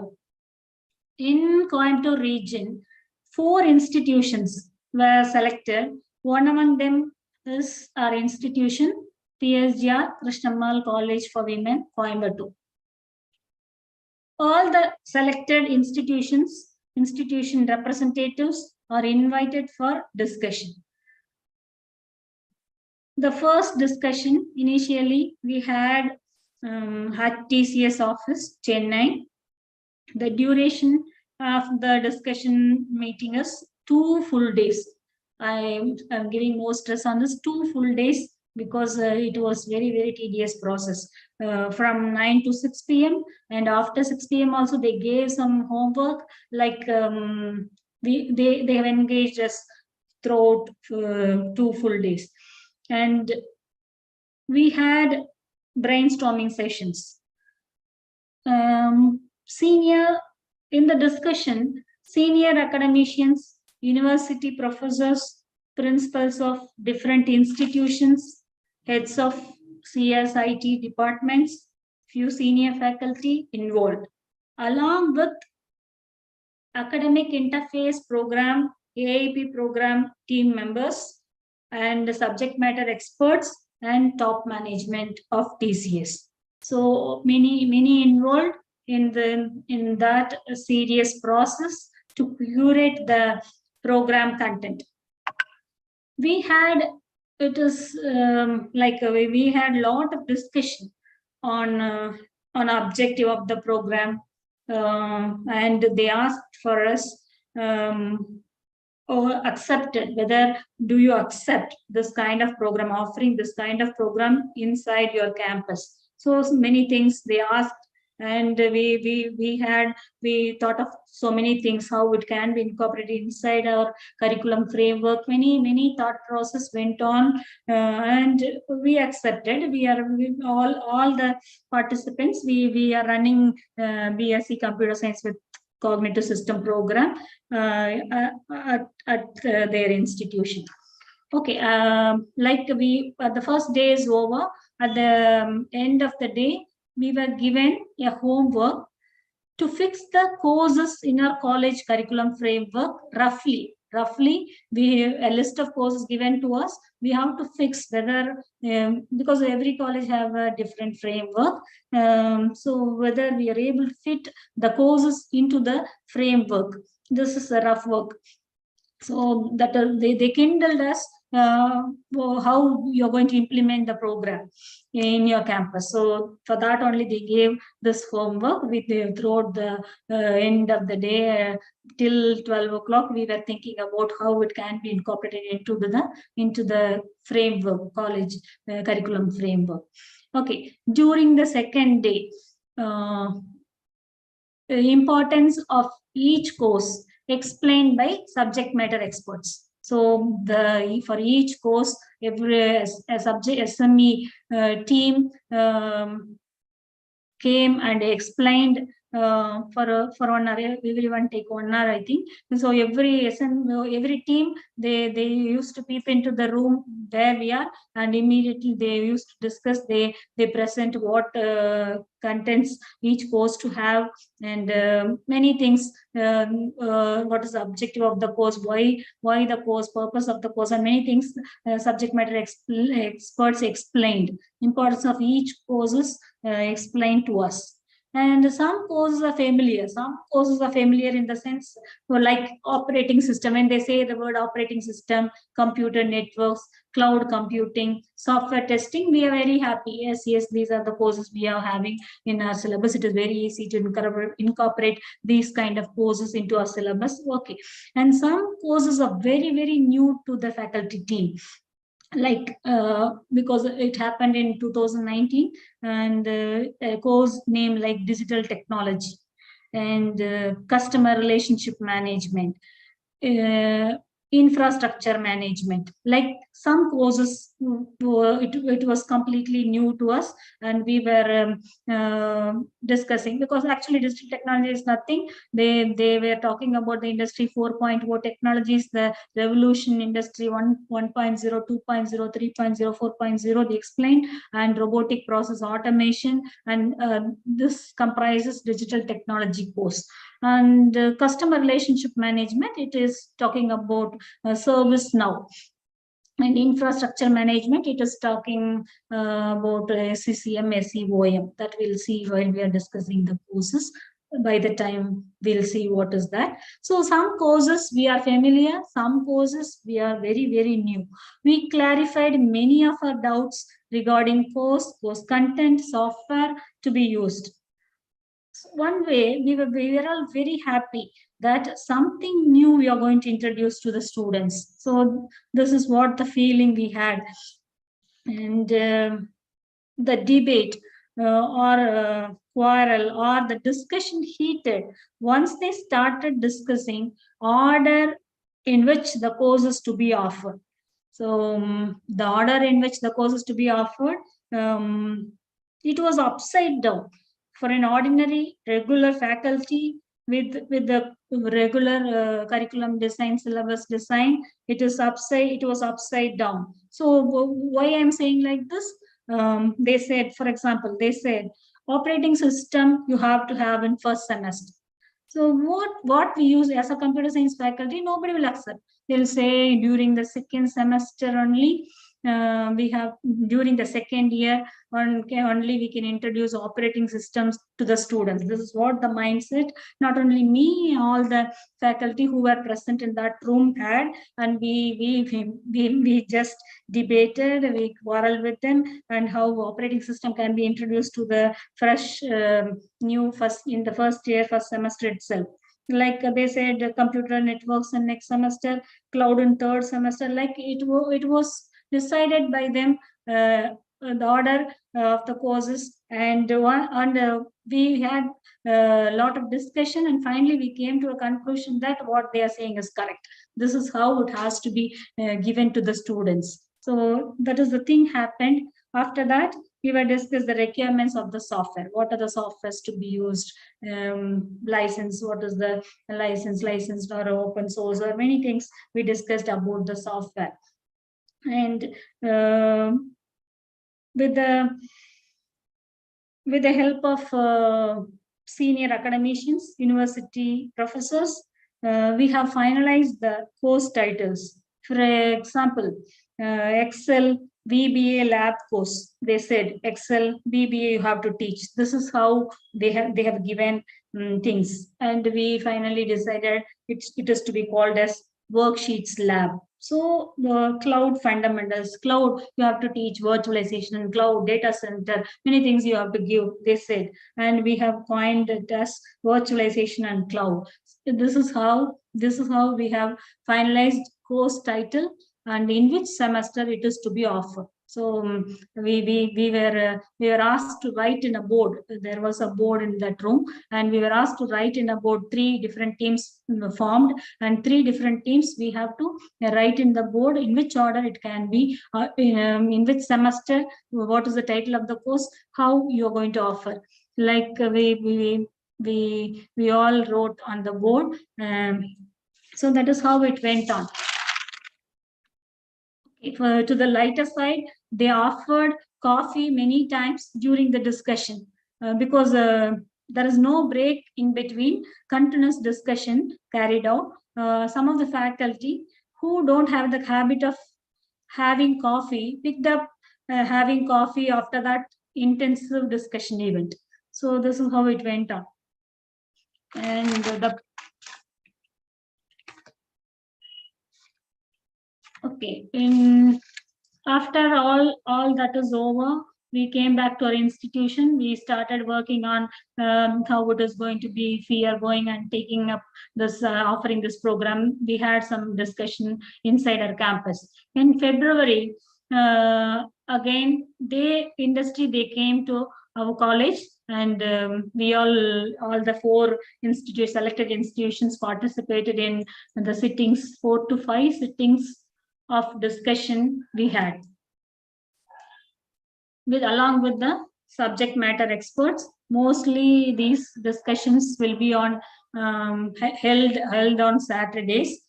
[SPEAKER 4] In Coimbatore region, 4 institutions were selected. One among them is our institution, PSGR Krishnammal College for Women, Coimbatore. All the selected institution representatives are invited for discussion. The first discussion, initially, we had at TCS office, Chennai. The duration of the discussion meeting is 2 full days. I am giving more stress on this, 2 full days because it was very, very tedious process from 9 to 6 p.m. And after 6 p.m. also they gave some homework, like they have engaged us throughout 2 full days. And we had brainstorming sessions. Senior in the discussion, senior academicians, university professors, principals of different institutions, heads of CSIT departments, few senior faculty involved, along with academic interface program, AIP program team members, and subject matter experts and top management of TCS. So many involved in that serious process to curate the program content. We had we had a lot of discussion on objective of the program, and they asked for us or accepted whether do you accept this kind of program, offering this kind of program inside your campus. So many things they asked, and we thought of so many things, how it can be incorporated inside our curriculum framework. Many thought process went on, and we accepted. All the participants, we are running BSc Computer Science with Cognitive System program at their institution. Okay, the first day is over. At the end of the day, we were given a homework to fix the courses in our college curriculum framework. Roughly we have a list of courses given to us. We have to fix whether because every college have a different framework, so whether we are able to fit the courses into the framework. This is a rough work. So that they kindled us how you're going to implement the program in your campus. So for that only they gave this homework throughout the end of the day till 12 o'clock. We were thinking about how it can be incorporated into the framework, college curriculum framework. Okay, during the second day, the importance of each course explained by subject matter experts. So for each course, every subject SME team came and explained for 1 hour. Everyone take 1 hour, I think. So every team they used to peep into the room where we are, and immediately they used to discuss. They present what contents each course to have, and many things. What is the objective of the course? Why the course? Purpose of the course, and many things. Subject matter experts explained. Importance of each courses explained to us. And some courses are familiar. Some courses are familiar in the sense, like operating system. When they say the word operating system, computer networks, cloud computing, software testing, we are very happy. Yes, these are the courses we are having in our syllabus. It is very easy to incorporate these kind of courses into our syllabus. Okay. And some courses are very, very new to the faculty team. Like because it happened in 2019, and a course named like digital technology and customer relationship management, infrastructure management. Like some courses, it was completely new to us, and we were discussing, because actually digital technology is nothing. They were talking about the industry 4.0 technologies, the revolution industry 1.0, 2.0, 3.0, 4.0 they explained, and robotic process automation, and this comprises digital technology course. And customer relationship management, it is talking about ServiceNow. And infrastructure management, it is talking about SCCM, SEOM. That we'll see while we are discussing the courses. By the time we'll see what is that. So some courses we are familiar, some courses we are very, very new. We clarified many of our doubts regarding course content, software to be used. One way we were all very happy that something new we are going to introduce to the students. So this is what the feeling we had. And the debate or quarrel or the discussion heated once they started discussing order in which the course is to be offered. So the order in which the course is to be offered, it was upside down. For an ordinary regular faculty with the regular curriculum design, syllabus design, it was upside down. So why I'm saying like this? They said, for example, they said operating system you have to have in first semester. So what we use as a computer science faculty, nobody will accept. They'll say during the second semester only, we have during the second year only we can introduce operating systems to the students. This is what the mindset, not only me, all the faculty who were present in that room had, and we just debated, we quarreled with them, and how operating system can be introduced to the fresh new in the first year, first semester itself. Like they said, computer networks in next semester, cloud in third semester. Like it was decided by them, the order of the courses, and we had a lot of discussion, and finally we came to a conclusion that what they are saying is correct. This is how it has to be given to the students. So that is the thing happened. After that, we were discussed the requirements of the software. What are the softwares to be used? License, what is the licensed or open source, or many things we discussed about the software. And with the help of senior academicians, university professors, we have finalized the course titles. For example, Excel VBA lab course. They said Excel VBA you have to teach. This is how they have given things, and we finally decided it is to be called as worksheets lab. So the cloud fundamentals, cloud, you have to teach virtualization and cloud, data center, many things you have to give, they said. And we have coined it as virtualization and cloud. So this is how we have finalized course title and in which semester it is to be offered. So we were asked to write in a board. There was a board in that room, and we were asked to write in about 3 different teams formed, and 3 different teams we have to write in the board in which order it can be, in which semester, what is the title of the course, how you are going to offer. Like we all wrote on the board. So that is how it went on. To the lighter side, they offered coffee many times during the discussion, because there is no break in between, continuous discussion carried out. Some of the faculty who don't have the habit of having coffee picked up having coffee after that intensive discussion event. So this is how it went on. And okay, after all that is over, we came back to our institution. We started working on how it is going to be, if we are going and taking up this, offering this program. We had some discussion inside our campus. In February, again, they came to our college, and we all the 4 selected institutions participated in the sittings, 4 to 5 sittings of discussion we had along with the subject matter experts. Mostly these discussions will be on held on Saturdays.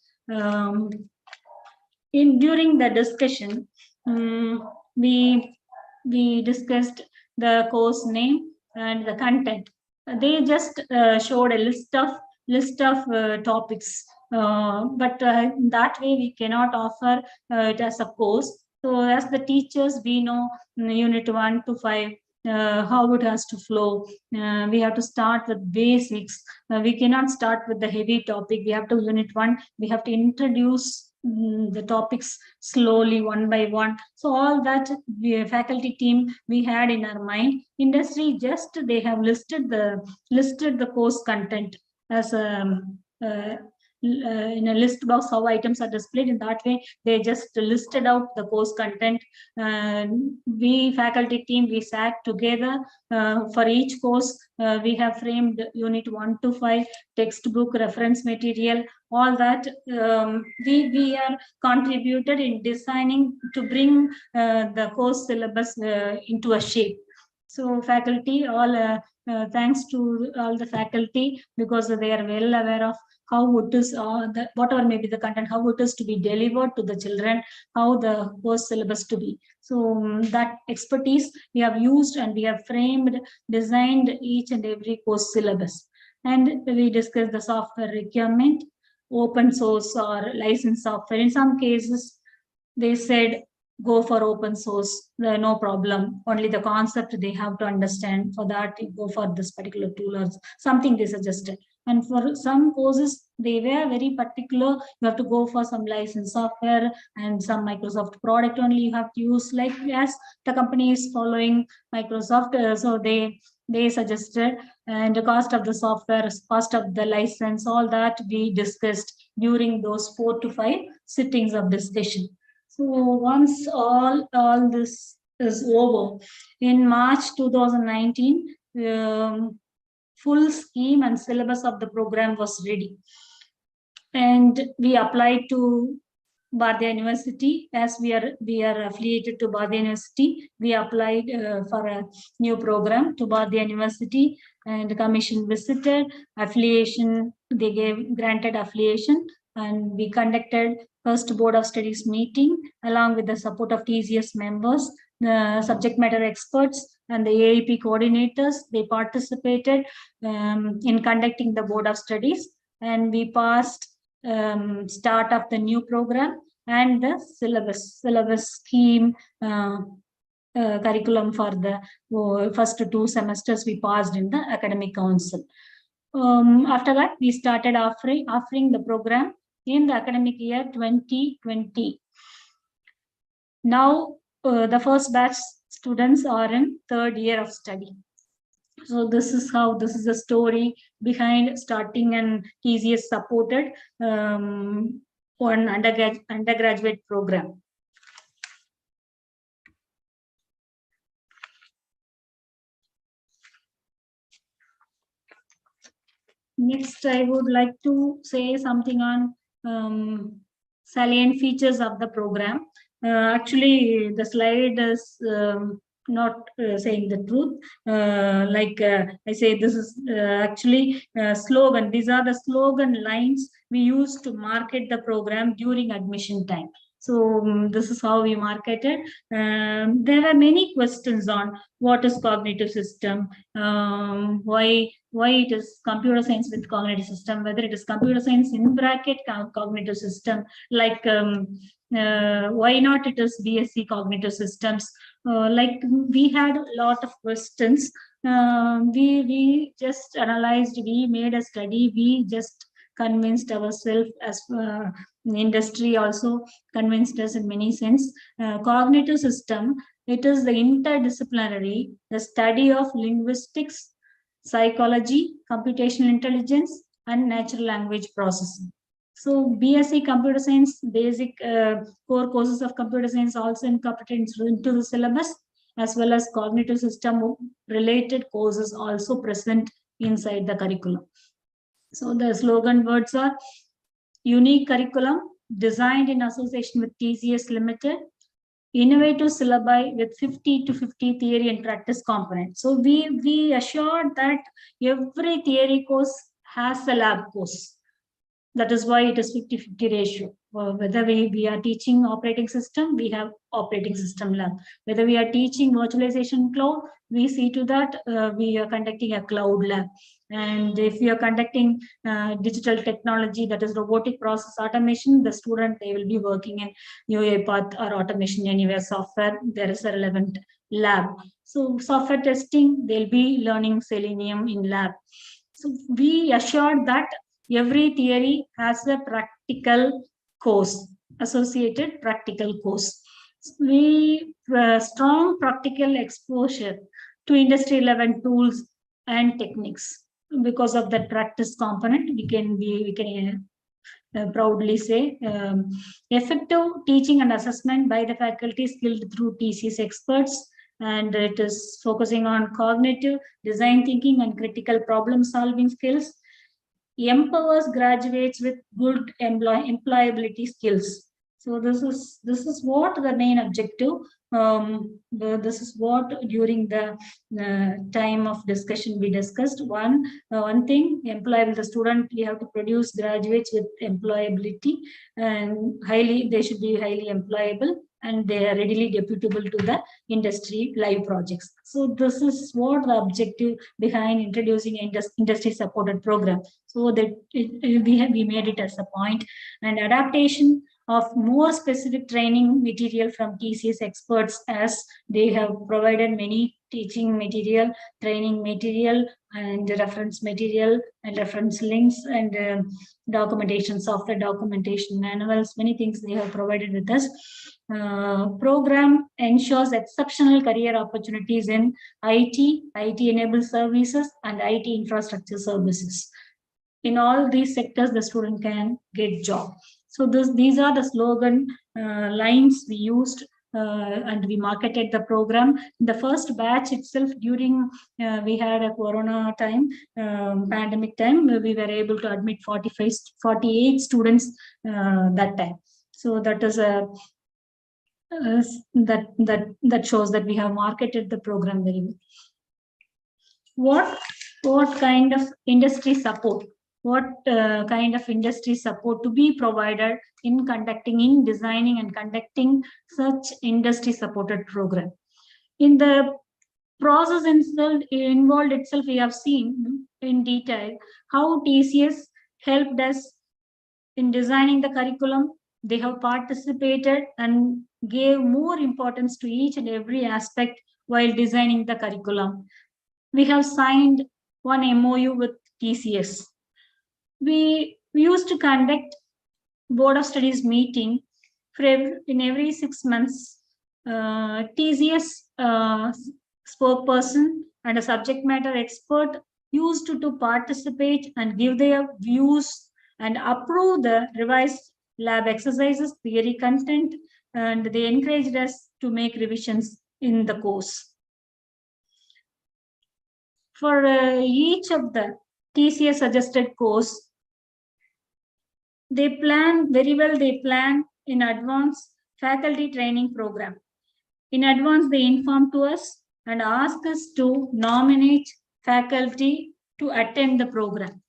[SPEAKER 4] During the discussion, we discussed the course name and the content. They just showed a list of topics. But that way we cannot offer it as a course. So as the teachers, we know unit 1 to 5, how it has to flow. We have to start with basics. We cannot start with the heavy topic. We have to unit 1, we have to introduce the topics slowly, one by one. So all that faculty team we had in our mind. Industry, just they have listed the course content as in a list box how items are displayed. In that way, they just listed out the course content. We faculty team, we sat together for each course. We have framed unit 1 to 5, textbook, reference material, all that. We are contributed in designing to bring the course syllabus into a shape. So faculty, all thanks to all the faculty, because they are well aware of how it is, whatever may be the content, how it is to be delivered to the children, how the course syllabus to be. So that expertise we have used, and we have framed, designed each and every course syllabus. And we discussed the software requirement, open source or licensed software. In some cases, they said, go for open source, no problem. Only the concept they have to understand. For that, you go for this particular tool or something they suggested. And for some courses, they were very particular. You have to go for some licensed software and some Microsoft product only you have to use. Like as the company is following Microsoft, so they suggested, and the cost of the software, cost of the license, all that we discussed during those 4 to 5 sittings of discussion. So once all this is over, in March 2019, full scheme and syllabus of the program was ready. And we applied to Bharatiya University. As we are affiliated to Bharatiya University, we applied for a new program to Bharatiya University, and the commission visited. Affiliation, they granted affiliation, and we conducted first Board of Studies meeting along with the support of TCS members, the subject matter experts, and the AIP coordinators. They participated in conducting the Board of Studies, and we passed start of the new program and the syllabus scheme, curriculum for the first 2 semesters we passed in the academic council. After that, we started offering the program in the academic year 2020. Now, the first batch students are in 3rd year of study. So this is the story behind starting an TCS supported one undergraduate program. Next, I would like to say something on salient features of the program. Actually, the slide is not saying the truth. I say, this is actually slogan. These are the slogan lines we use to market the program during admission time. So this is how we marketed. There are many questions on what is cognitive system, why it is computer science with cognitive system, whether it is computer science in bracket cognitive system, like why not it is BSc cognitive systems. Like we had a lot of questions. We just analyzed, we made a study, we just convinced ourselves, as industry also convinced us in many sense. Cognitive system, it is the interdisciplinary, the study of linguistics, psychology, computational intelligence, and natural language processing. So BSc Computer Science, basic core courses of computer science also incorporated into the syllabus, as well as cognitive system related courses also present inside the curriculum. So the slogan words are unique curriculum designed in association with TCS Limited, innovative syllabi with 50 to 50 theory and practice components. So we assured that every theory course has a lab course. That is why it is 50-50 ratio. Whether we are teaching operating system, we have operating system lab. Whether we are teaching virtualization cloud, we see to that we are conducting a cloud lab. And if we are conducting digital technology, that is robotic process automation, the student, they will be working in UiPath or Automation Anywhere software. There is a relevant lab. So software testing, they'll be learning Selenium in lab. So we assured that every theory has a practical course, associated practical course. We strong practical exposure to industry relevant tools and techniques. Because of that practice component, we can proudly say. Effective teaching and assessment by the faculty skilled through TCS experts, and it is focusing on cognitive, design thinking, and critical problem solving skills. Empowers graduates with good employability skills. So this is what the main objective. This is what during the time of discussion we discussed. One thing, employable, the student, we have to produce graduates with employability, and they should be highly employable, and they are readily deputable to the industry live projects. So this is what the objective behind introducing industry supported program. So that we made it as a point. And adaptation of more specific training material from TCS experts, as they have provided many teaching material, training material, and reference material, and reference links, and documentation, software documentation, manuals, many things they have provided with us. Program ensures exceptional career opportunities in IT-enabled services, and IT infrastructure services. In all these sectors, the student can get job. So these are the slogan lines we used, and we marketed the program. The first batch itself, during we had a Corona time, pandemic time, we were able to admit 48 students that time. So that is a that shows that we have marketed the program very well. What kind of industry support? What kind of industry support to be provided in designing and conducting such industry supported program? In the process involved itself, we have seen in detail how TCS helped us in designing the curriculum. They have participated and gave more importance to each and every aspect while designing the curriculum. We have signed one MOU with TCS. We used to conduct Board of Studies meeting in every 6 months. TCS spokesperson and a subject matter expert used to participate and give their views and approve the revised lab exercises, theory content, and they encouraged us to make revisions in the course. For each of the TCS suggested course, they plan very well. They plan in advance faculty training program. In advance, they inform to us and ask us to nominate faculty to attend the program.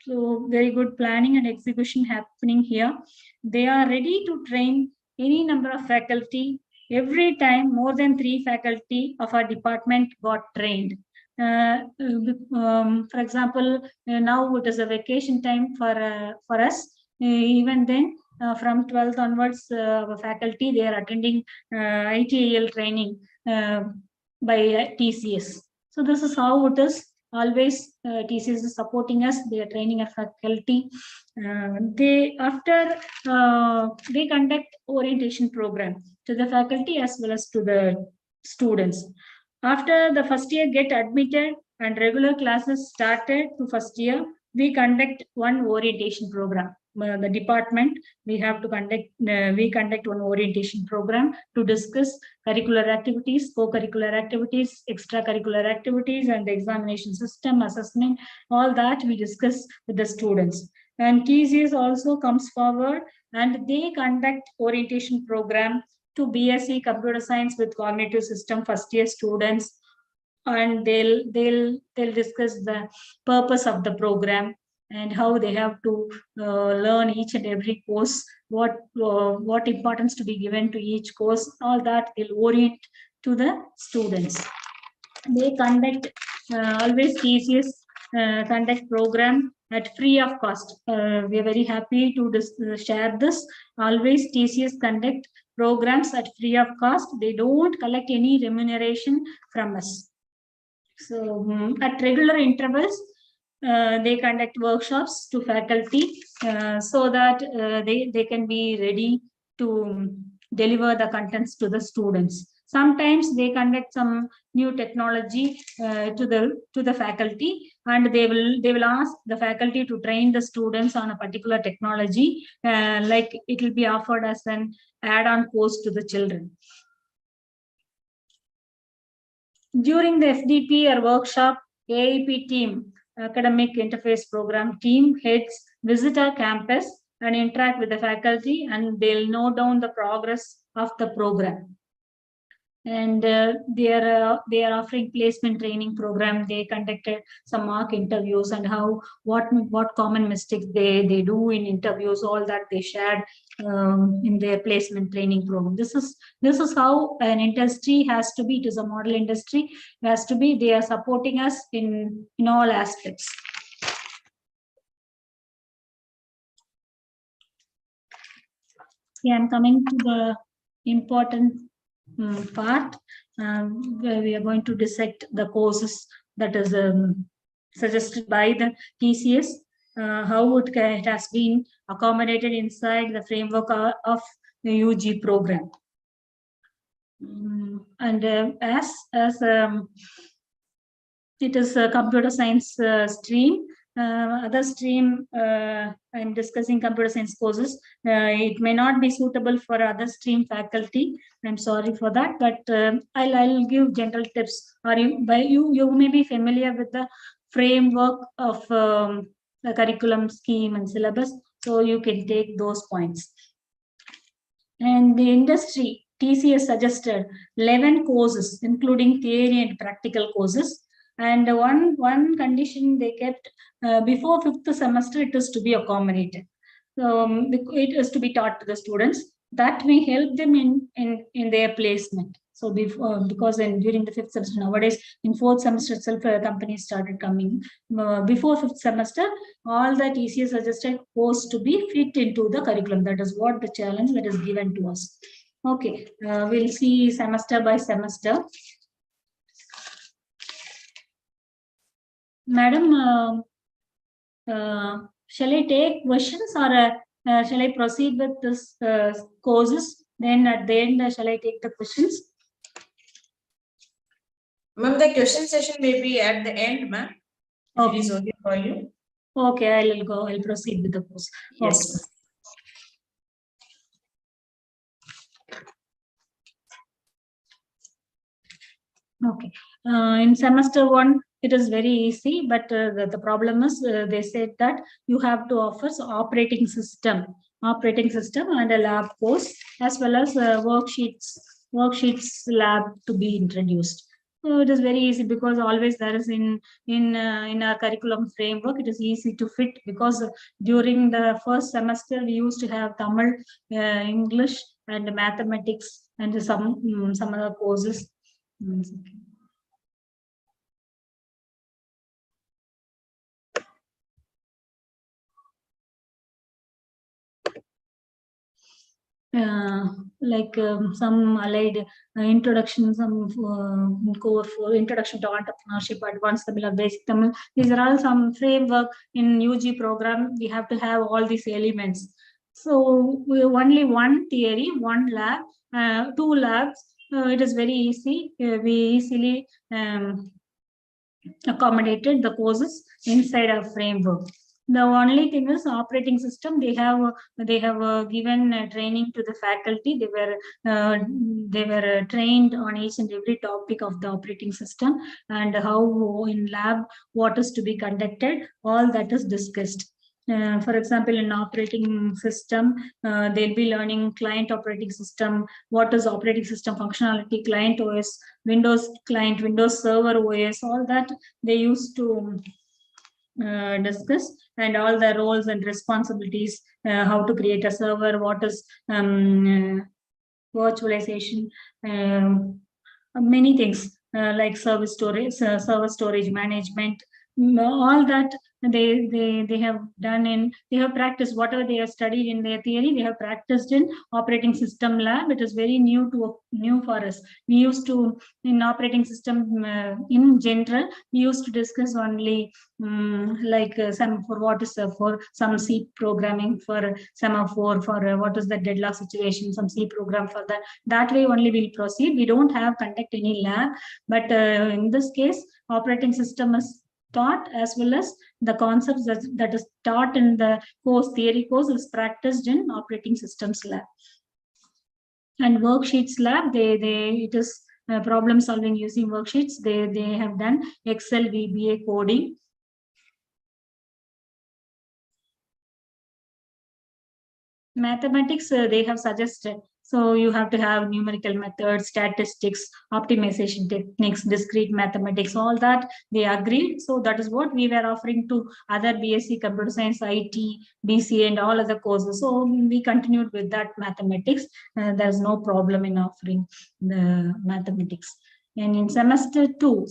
[SPEAKER 4] So very good planning and execution happening here. They are ready to train any number of faculty. Every time, more than 3 faculty of our department got trained. For example, now it is a vacation time for us. Even then, from 12th onwards, faculty, they are attending ITIL training by TCS. So this is how it is. Always TCS is supporting us. They are training our faculty. They conduct orientation program to the faculty as well as to the students. After the first year get admitted and regular classes started to first year, we conduct one orientation program. The department, we conduct one orientation program to discuss curricular activities, co-curricular activities, extracurricular activities, and the examination system, assessment, all that we discuss with the students. And TCS also comes forward and they conduct orientation program to BSc Computer Science with Cognitive System first year students, and they'll discuss the purpose of the program and how they have to learn each and every course, what importance to be given to each course, all that they'll orient to the students. They conduct always TCS conduct program at free of cost. We are very happy to share this. Always TCS conduct programs at free of cost. They don't collect any remuneration from us. So at regular intervals, they conduct workshops to faculty so that they can be ready to deliver the contents to the students. Sometimes they conduct some new technology to the faculty, and they will ask the faculty to train the students on a particular technology, like it will be offered as an add-on course to the children. During the FDP or workshop, AIP team, academic interface program team heads visit our campus and interact with the faculty, and they'll note down the progress of the program. And they are offering placement training program. They conducted some mock interviews and what common mistakes they do in interviews. All that they shared in their placement training program. This is how an industry has to be. It is a model industry. It has to be. They are supporting us in all aspects. Yeah, I'm coming to the important part where we are going to dissect the courses that is suggested by the TCS, how it has been accommodated inside the framework of the UG program. And as it is a computer science stream, other stream, I'm discussing computer science courses. It may not be suitable for other stream faculty. I'm sorry for that, but I'll give general tips. You may be familiar with the framework of the curriculum scheme and syllabus, so you can take those points. And the industry, TCS suggested 11 courses, including theory and practical courses. And one condition they kept, before 5th semester, it is to be accommodated. So it is to be taught to the students. That may help them in their placement. So because during the 5th semester, nowadays in 4th semester itself, companies started coming. Before 5th semester, all the TCS suggested course to be fit into the curriculum. That is what the challenge that is given to us. Okay, we'll see semester by semester. Madam, shall I take questions, or shall I proceed with this courses? Then at the end, shall I take the questions?
[SPEAKER 5] Ma'am, the question session may be at the end, ma'am.
[SPEAKER 4] Okay.
[SPEAKER 5] It is okay for you.
[SPEAKER 4] Okay, I'll proceed with the course.
[SPEAKER 5] Yes.
[SPEAKER 4] Okay. In semester 1, it is very easy, but the problem is they said that you have to offer operating system and a lab course, as well as worksheets lab to be introduced. So it is very easy, because always there is in our curriculum framework, it is easy to fit, because during the first semester we used to have Tamil, English, and mathematics, and some other courses. Like some allied introduction, some core for introduction to entrepreneurship, advanced Tamil, basic Tamil. These are all some framework in UG program. We have to have all these elements. So we only one theory, one lab, 2 labs. It is very easy. We easily accommodated the courses inside our framework. The only thing is operating system. They have given training to the faculty. They were trained on each and every topic of the operating system, and how in lab what is to be conducted. All that is discussed. For example, in operating system, they'll be learning client operating system. What is operating system functionality? Client OS, Windows client, Windows Server OS. All that they used to discuss, and all the roles and responsibilities, how to create a server, what is virtualization, many things like server storage management, all that they have done they have practiced whatever they have studied in their theory. They have practiced in operating system lab. It is very new for us. We used to, in operating system in general, we used to discuss only like semaphore, what is for some C programming for semaphore, for what is the deadlock situation, some C program for that. That way only we'll proceed. We don't have conduct any lab, but in this case, operating system is taught, as well as the concepts that is taught in the theory course is practiced in operating systems lab. And worksheets lab, it is problem solving using worksheets. They have done Excel VBA coding. Mathematics, they have suggested. So you have to have numerical methods, statistics, optimization techniques, discrete mathematics, all that they agreed. So that is what we were offering to other BSc Computer Science, IT, BCA, and all other courses. So we continued with that mathematics. There's no problem in offering the mathematics. And in semester two,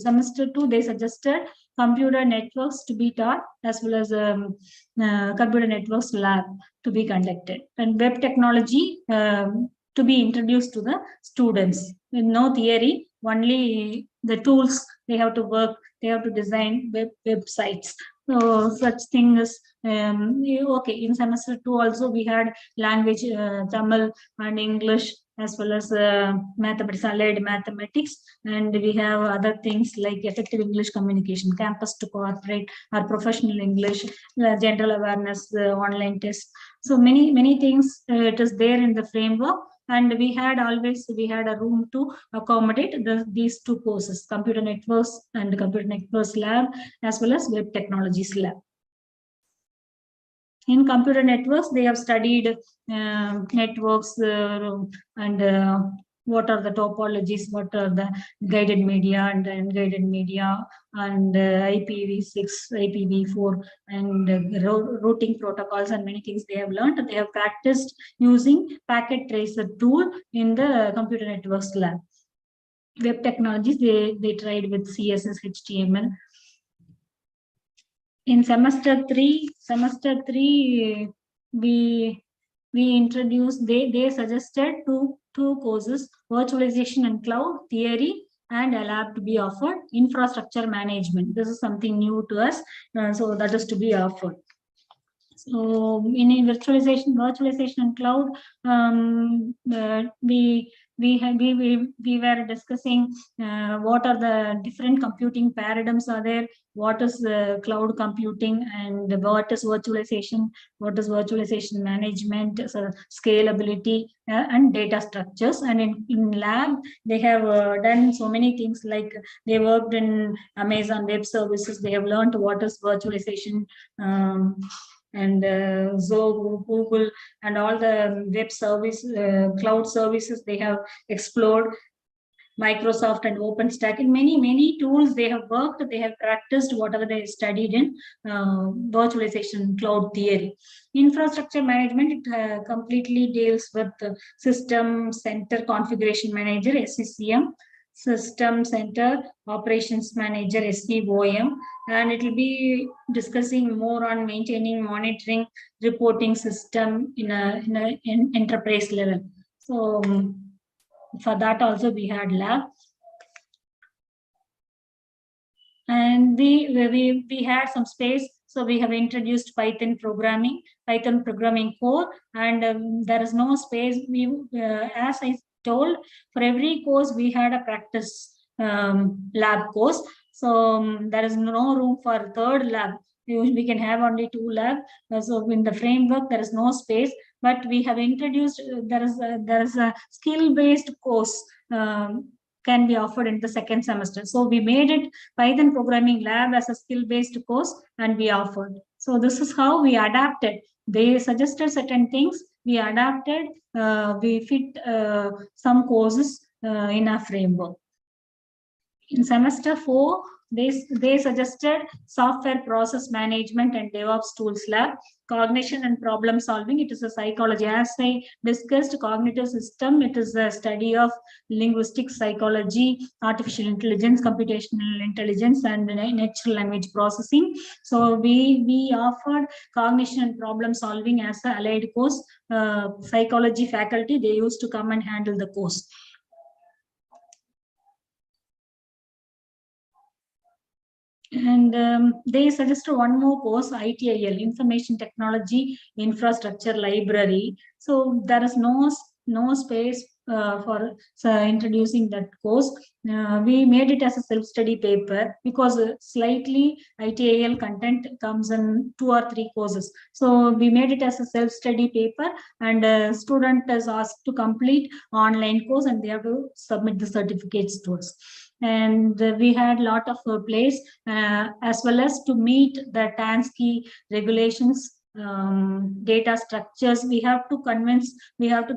[SPEAKER 4] they suggested computer networks to be taught, as well as computer networks lab to be conducted, and web technology to be introduced to the students. With no theory, only the tools they have to work, they have to design websites. So such things. Okay, in semester 2 also we had language, Tamil and English, as well as mathematics, allied mathematics, and we have other things like effective English communication, campus to corporate, or professional English, general awareness, online test. So many things it is there in the framework, and we had a room to accommodate these two courses, computer networks and computer networks lab, as well as web technologies lab. In computer networks, they have studied networks and what are the topologies, what are the guided media and unguided media, and IPv6, IPv4, and routing protocols, and many things they have learned. They have practiced using packet tracer tool in the computer networks lab. Web technologies, they tried with CSS, HTML. In semester 3, we introduced, they suggested two courses, virtualization and cloud theory, and a lab to be offered, infrastructure management. This is something new to us, so that is to be offered. So in virtualization and cloud, we were discussing what are the different computing paradigms are there, what is cloud computing, and what is virtualization management, so scalability, and data structures. And in lab, they have done so many things, like they worked in Amazon Web Services. They have learned what is virtualization, and Zoho, Google, and all the web service, cloud services they have explored. Microsoft and OpenStack, in many tools they have worked, they have practiced whatever they studied in virtualization cloud theory. Infrastructure management, it completely deals with System Center Configuration Manager, SCCM, System Center Operations Manager, SCOM, and it will be discussing more on maintaining, monitoring, reporting system in enterprise level. So for that also we had lab, and we had some space. So we have introduced Python programming core, and there is no space. As I told, for every course we had a practice lab course. So there is no room for third lab. We can have only 2 labs. So in the framework there is no space, but we have introduced, there is a skill-based course can be offered in the second semester. So we made it Python programming lab as a skill-based course, and we offered. So this is how we adapted. They suggested certain things, we adapted, we fit some courses in our framework. In semester 4, they suggested software process management and DevOps tools lab, cognition and problem solving. It is a psychology. As I discussed, cognitive system, it is a study of linguistic psychology, artificial intelligence, computational intelligence, and natural language processing. So we offered cognition and problem solving as an allied course. Psychology faculty, they used to come and handle the course. And they suggested one more course, ITIL, Information Technology Infrastructure Library. So there is no space for introducing that course. We made it as a self-study paper because slightly ITIL content comes in 2 or 3 courses. So we made it as a self-study paper, and student is asked to complete online course and they have to submit the certificates to us. And we had a lot of plays as well as to meet the TANSCI regulations, data structures. We have to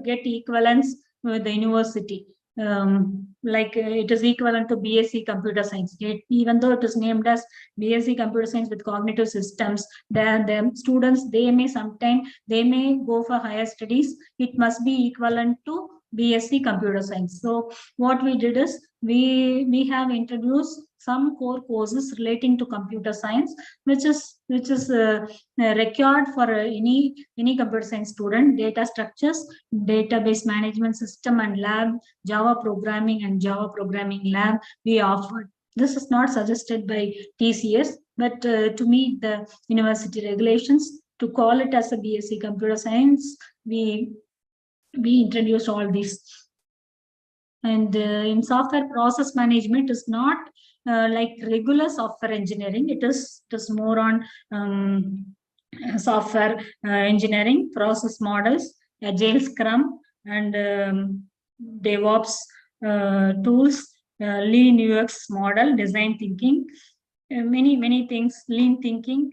[SPEAKER 4] get equivalence with the university. Like it is equivalent to BSc Computer Science. Even though it is named as BSc Computer Science with cognitive systems, the students, they may go for higher studies. It must be equivalent to BSc Computer Science. So what we did is we have introduced some core courses relating to computer science, which is required for any computer science student: data structures, database management system and lab, Java programming and Java programming lab we offered. This is not suggested by TCS, but to meet the university regulations, to call it as a BSc Computer Science, we introduced all these. And in software process management is not like regular software engineering. It is more on software engineering, process models, Agile, Scrum, and DevOps tools, Lean UX model, design thinking, many things, lean thinking.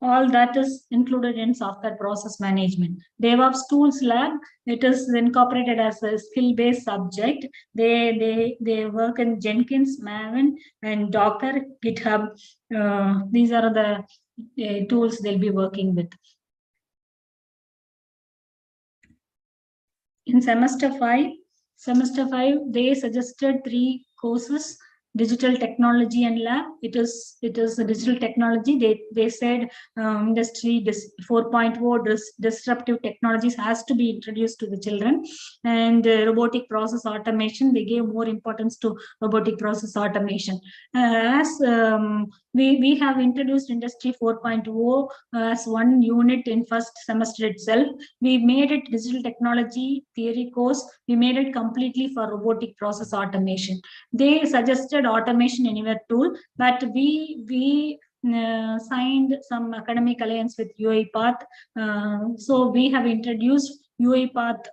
[SPEAKER 4] All that is included in software process management. DevOps tools lab, it is incorporated as a skill-based subject. They work in Jenkins, Maven, and Docker, GitHub. These are the tools they'll be working with. In semester 5, they suggested 3 courses. Digital technology and lab. It is a digital technology. They said industry 4.0 disruptive technologies has to be introduced to the children, and robotic process automation. They gave more importance to robotic process automation. As we have introduced industry 4.0 as one unit in first semester itself. We made it digital technology theory course. We made it completely for robotic process automation. They suggested Automation Anywhere tool, but we signed some academic alliance with UiPath. So we have introduced UiPath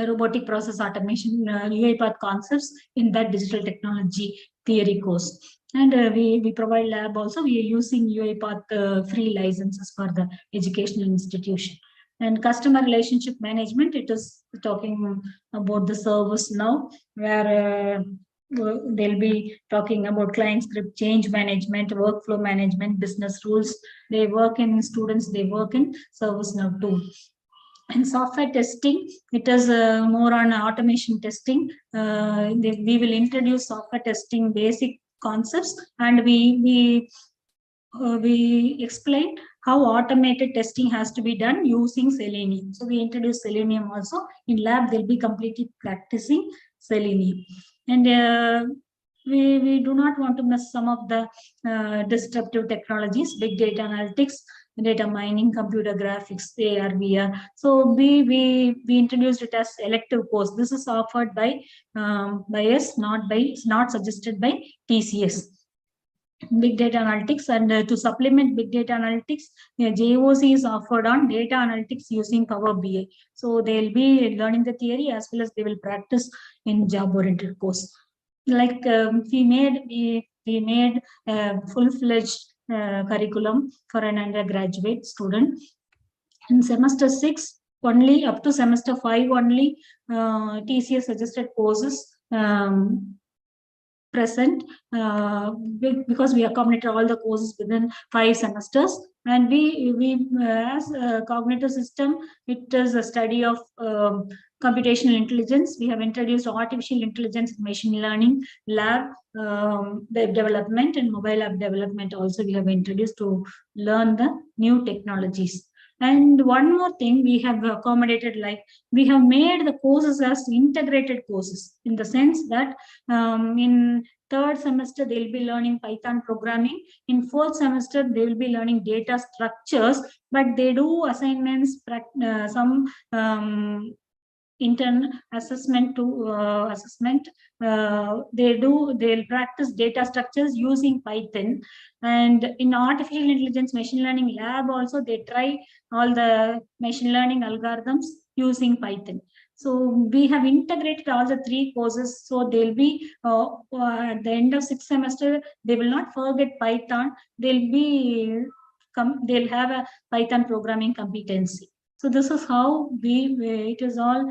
[SPEAKER 4] robotic process automation, UiPath concepts in that digital technology theory course. And we provide lab also. We are using UiPath free licenses for the educational institution. And customer relationship management, it is talking about the service now, where they'll be talking about client script, change management, workflow management, business rules. They work in students, they work in ServiceNow too. And software testing, it is more on automation testing. We will introduce software testing basic concepts, and we explain how automated testing has to be done using Selenium. So we introduce Selenium also. In lab, they'll be completely practicing Selenium. And we do not want to miss some of the disruptive technologies: big data analytics, data mining, computer graphics, AR, VR. So we introduced it as elective course. This is offered by us, not suggested by TCS. Big data analytics, and to supplement big data analytics, JOC is offered on data analytics using Power BI. So they'll be learning the theory as well as they will practice in job-oriented course. Like we made a full-fledged curriculum for an undergraduate student. In semester 6 only, up to semester 5 only, TCS suggested courses. present because we accommodated all the courses within 5 semesters. And we as a cognitive system, it is a study of computational intelligence. We have introduced artificial intelligence, machine learning, lab web development, and mobile app development also we have introduced to learn the new technologies. And one more thing we have accommodated, like we have made the courses as integrated courses, in the sense that in 3rd semester they'll be learning Python programming. In 4th semester they will be learning data structures, but they do assignments, some intern assessment to they'll practice data structures using Python. And in artificial intelligence machine learning lab also, they try all the machine learning algorithms using Python. So we have integrated all the 3 courses, so they'll be at the end of 6th semester, they will not forget Python. They'll have a Python programming competency. So this is how it is all,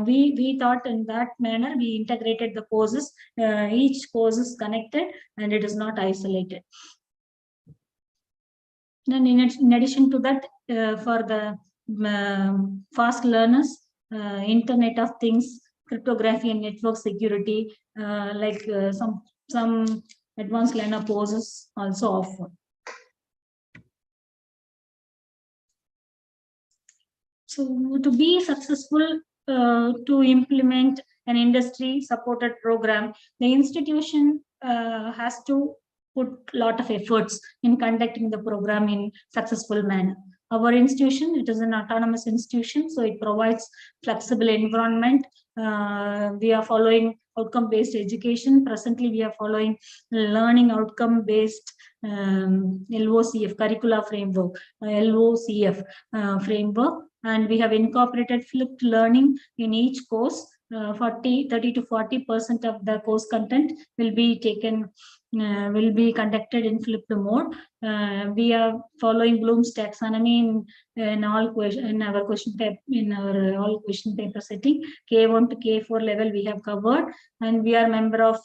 [SPEAKER 4] we thought in that manner, we integrated the courses, each course is connected and it is not isolated. Then in addition to that, for the fast learners, Internet of Things, cryptography and network security, like some advanced learner courses also offered. So to be successful, to implement an industry supported program, the institution has to put a lot of efforts in conducting the program in successful manner. Our institution, it is an autonomous institution, so it provides flexible environment. We are following outcome-based education. Presently, we are following learning outcome-based LOCF, curricula framework, LOCF framework. And we have incorporated flipped learning in each course. 30 to 40% of the course content will be taken, will be conducted in flipped mode. We are following Bloom's taxonomy in all question, in our question paper, in our all question paper setting. K1 to K4 level we have covered, and we are member of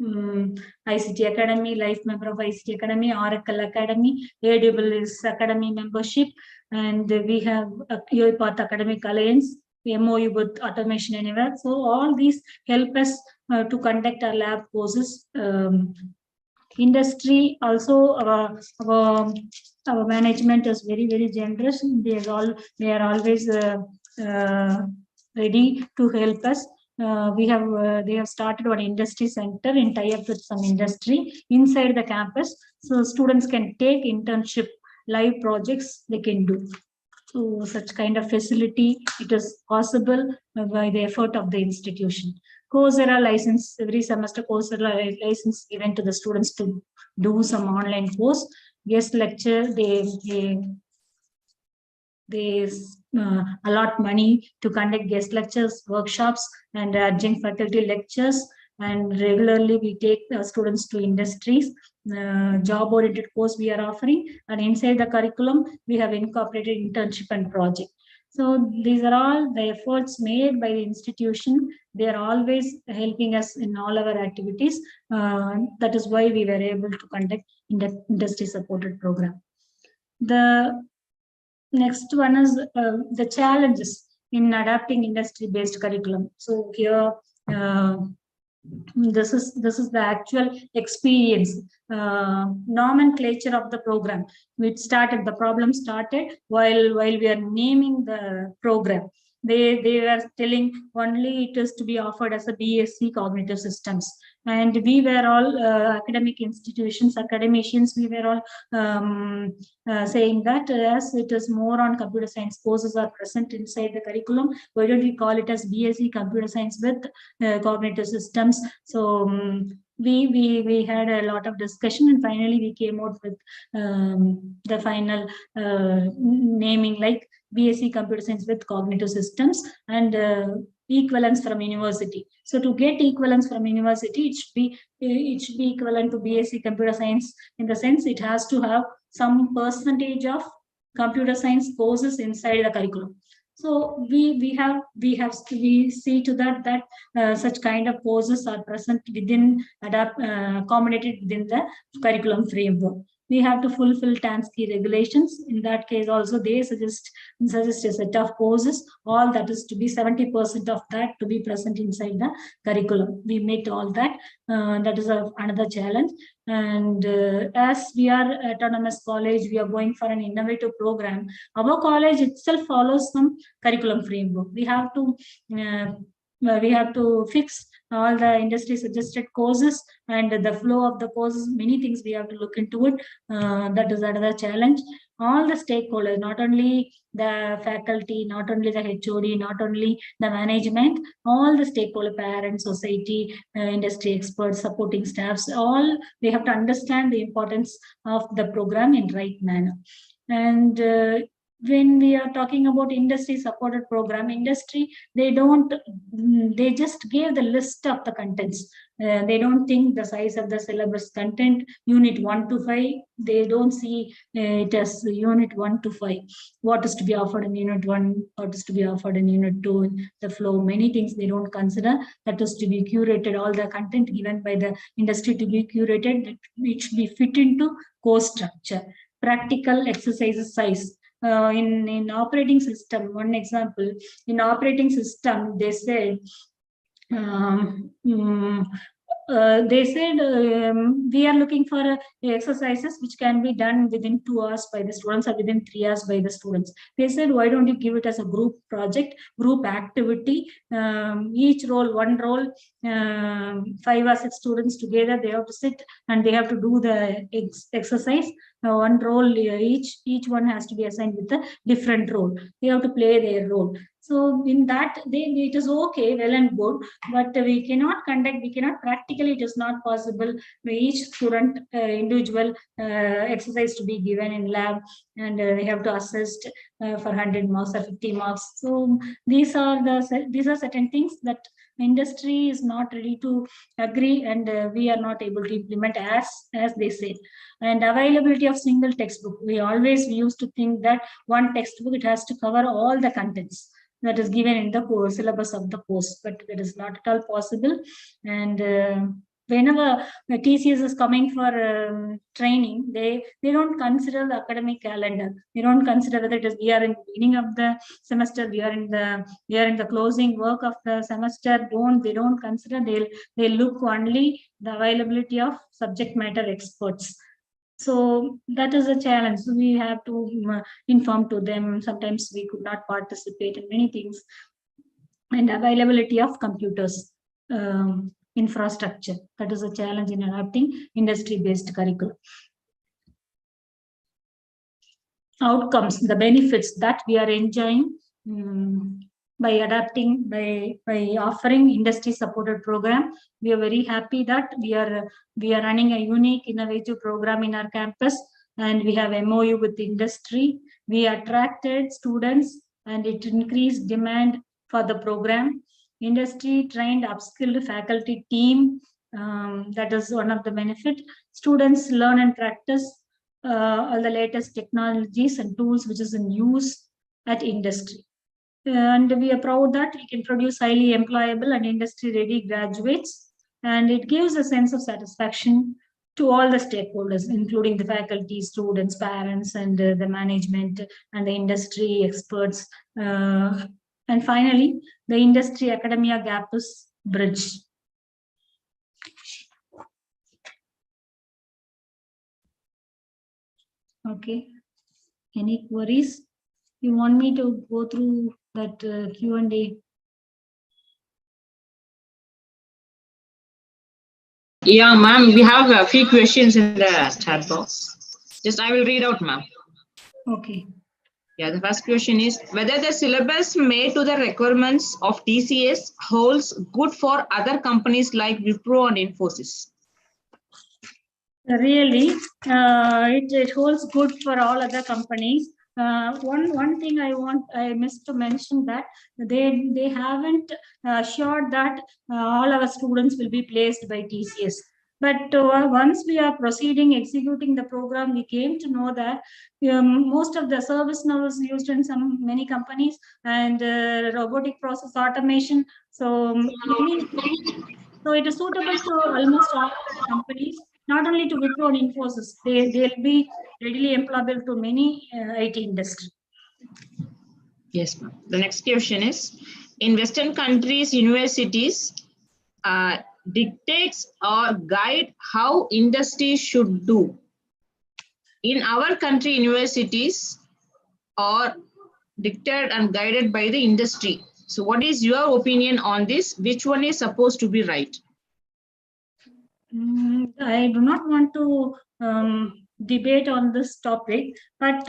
[SPEAKER 4] ICT Academy, life member of ICT Academy, Oracle Academy, AWS Academy membership, and we have a UiPath Academic Alliance, MOU with Automation Anywhere. So all these help us to conduct our lab courses. Industry also, our management is very generous. They are always ready to help us. They have started one industry center in tie-up with some industry inside the campus, so students can take internship, live projects they can do. So such kind of facility, it is possible by the effort of the institution. Coursera license, every semester Coursera license given to the students to do some online course. Guest lecture, they allot money to conduct guest lectures, workshops, and adjunct faculty lectures. And regularly we take students to industries. Job-oriented course we are offering, and inside the curriculum we have incorporated internship and project. So these are all the efforts made by the institution. They are always helping us in all our activities. That is why we were able to conduct industry supported program. The next one is the challenges in adapting industry-based curriculum. So here, this is the actual experience, nomenclature of the program. The problem started while we are naming the program. They were telling only it is to be offered as a BSc Cognitive Systems, and we were all academic institutions, academicians, we were all saying that as it is more on computer science courses are present inside the curriculum, why don't we call it as BSc Computer Science with Cognitive Systems? So we had a lot of discussion, and finally we came out with the final naming, like BSc Computer Science with Cognitive Systems, and equivalence from university. So to get equivalence from university, it should be equivalent to BSc Computer Science, in the sense it has to have some percentage of computer science courses inside the curriculum. So we see to that such kind of courses are present within accommodated within the curriculum framework. We have to fulfill TANSCI regulations. In that case, also they suggest a set of courses. All that is to be 70% of that to be present inside the curriculum. We met all that. That is another challenge. And as we are autonomous college, we are going for an innovative program. Our college itself follows some curriculum framework. We have to fix all the industry suggested courses and the flow of the courses. Many things we have to look into it. That is another challenge. All the stakeholders, not only the faculty, not only the HOD, not only the management, all the stakeholder, parents, society, industry experts, supporting staffs, all they have to understand the importance of the program in right manner. And when we are talking about industry supported program, industry, they just gave the list of the contents. They don't think the size of the syllabus content, unit 1 to 5, they don't see it as unit 1 to 5. What is to be offered in unit 1, what is to be offered in unit 2, the flow, many things they don't consider. That is to be curated, all the content given by the industry to be curated, it should be fit into course structure. Practical exercises size. In operating system, one example, in operating system, they said, we are looking for exercises which can be done within 2 hours by the students or within 3 hours by the students. They said, why don't you give it as a group project, group activity, each role, one role, 5 or 6 students together, they have to sit and they have to do the exercise. One role, each one has to be assigned with a different role. They have to play their role. So in that, it is okay, well and good, but we cannot practically, it is not possible. Each student individual exercise to be given in lab, and they have to assist for 100 marks or 50 marks. So these are certain things that industry is not ready to agree, and we are not able to implement as they say. And availability of single textbook, we used to think that one textbook, it has to cover all the contents that is given in the course syllabus of the course, but that is not at all possible. And whenever the TCS is coming for training, they don't consider the academic calendar. They don't consider whether it is we are in the beginning of the semester, we are in the closing work of the semester. They don't consider. They look only the availability of subject matter experts. So that is a challenge. So we have to inform to them. Sometimes we could not participate in many things. And availability of computers, infrastructure. That is a challenge in adopting industry-based curriculum. Outcomes, the benefits that we are enjoying by offering industry supported program. We are very happy that we are running a unique innovative program in our campus, and we have MOU with the industry. We attracted students and it increased demand for the program. Industry trained upskilled faculty team, that is one of the benefit. Students learn and practice all the latest technologies and tools which is in use at industry. And we are proud that we can produce highly employable and industry-ready graduates, and it gives a sense of satisfaction to all the stakeholders, including the faculty, students, parents, and the management and the industry experts. And finally, the industry academia gap is bridged. Okay. Any queries? You want me to go through that Q&A?
[SPEAKER 1] Yeah, ma'am, we have a few questions in the chat box. Just I will read out, ma'am.
[SPEAKER 4] Okay.
[SPEAKER 1] Yeah, the first question is whether the syllabus made to the requirements of TCS holds good for other companies like Wipro and Infosys.
[SPEAKER 4] Really, it holds good for all other companies. One thing I missed to mention that they haven't assured that all our students will be placed by TCS. But once we are proceeding, executing the program, we came to know that most of the service now is used in many companies, and robotic process automation. So so it is suitable to almost all the companies, not only to Wipro and Infosys. They'll be readily employable to many IT industry.
[SPEAKER 1] Yes, ma'am. The next question is, in Western countries, universities dictates or guide how industry should do. In our country, universities are dictated and guided by the industry. So what is your opinion on this? Which one is supposed to be right?
[SPEAKER 4] I do not want to debate on this topic, but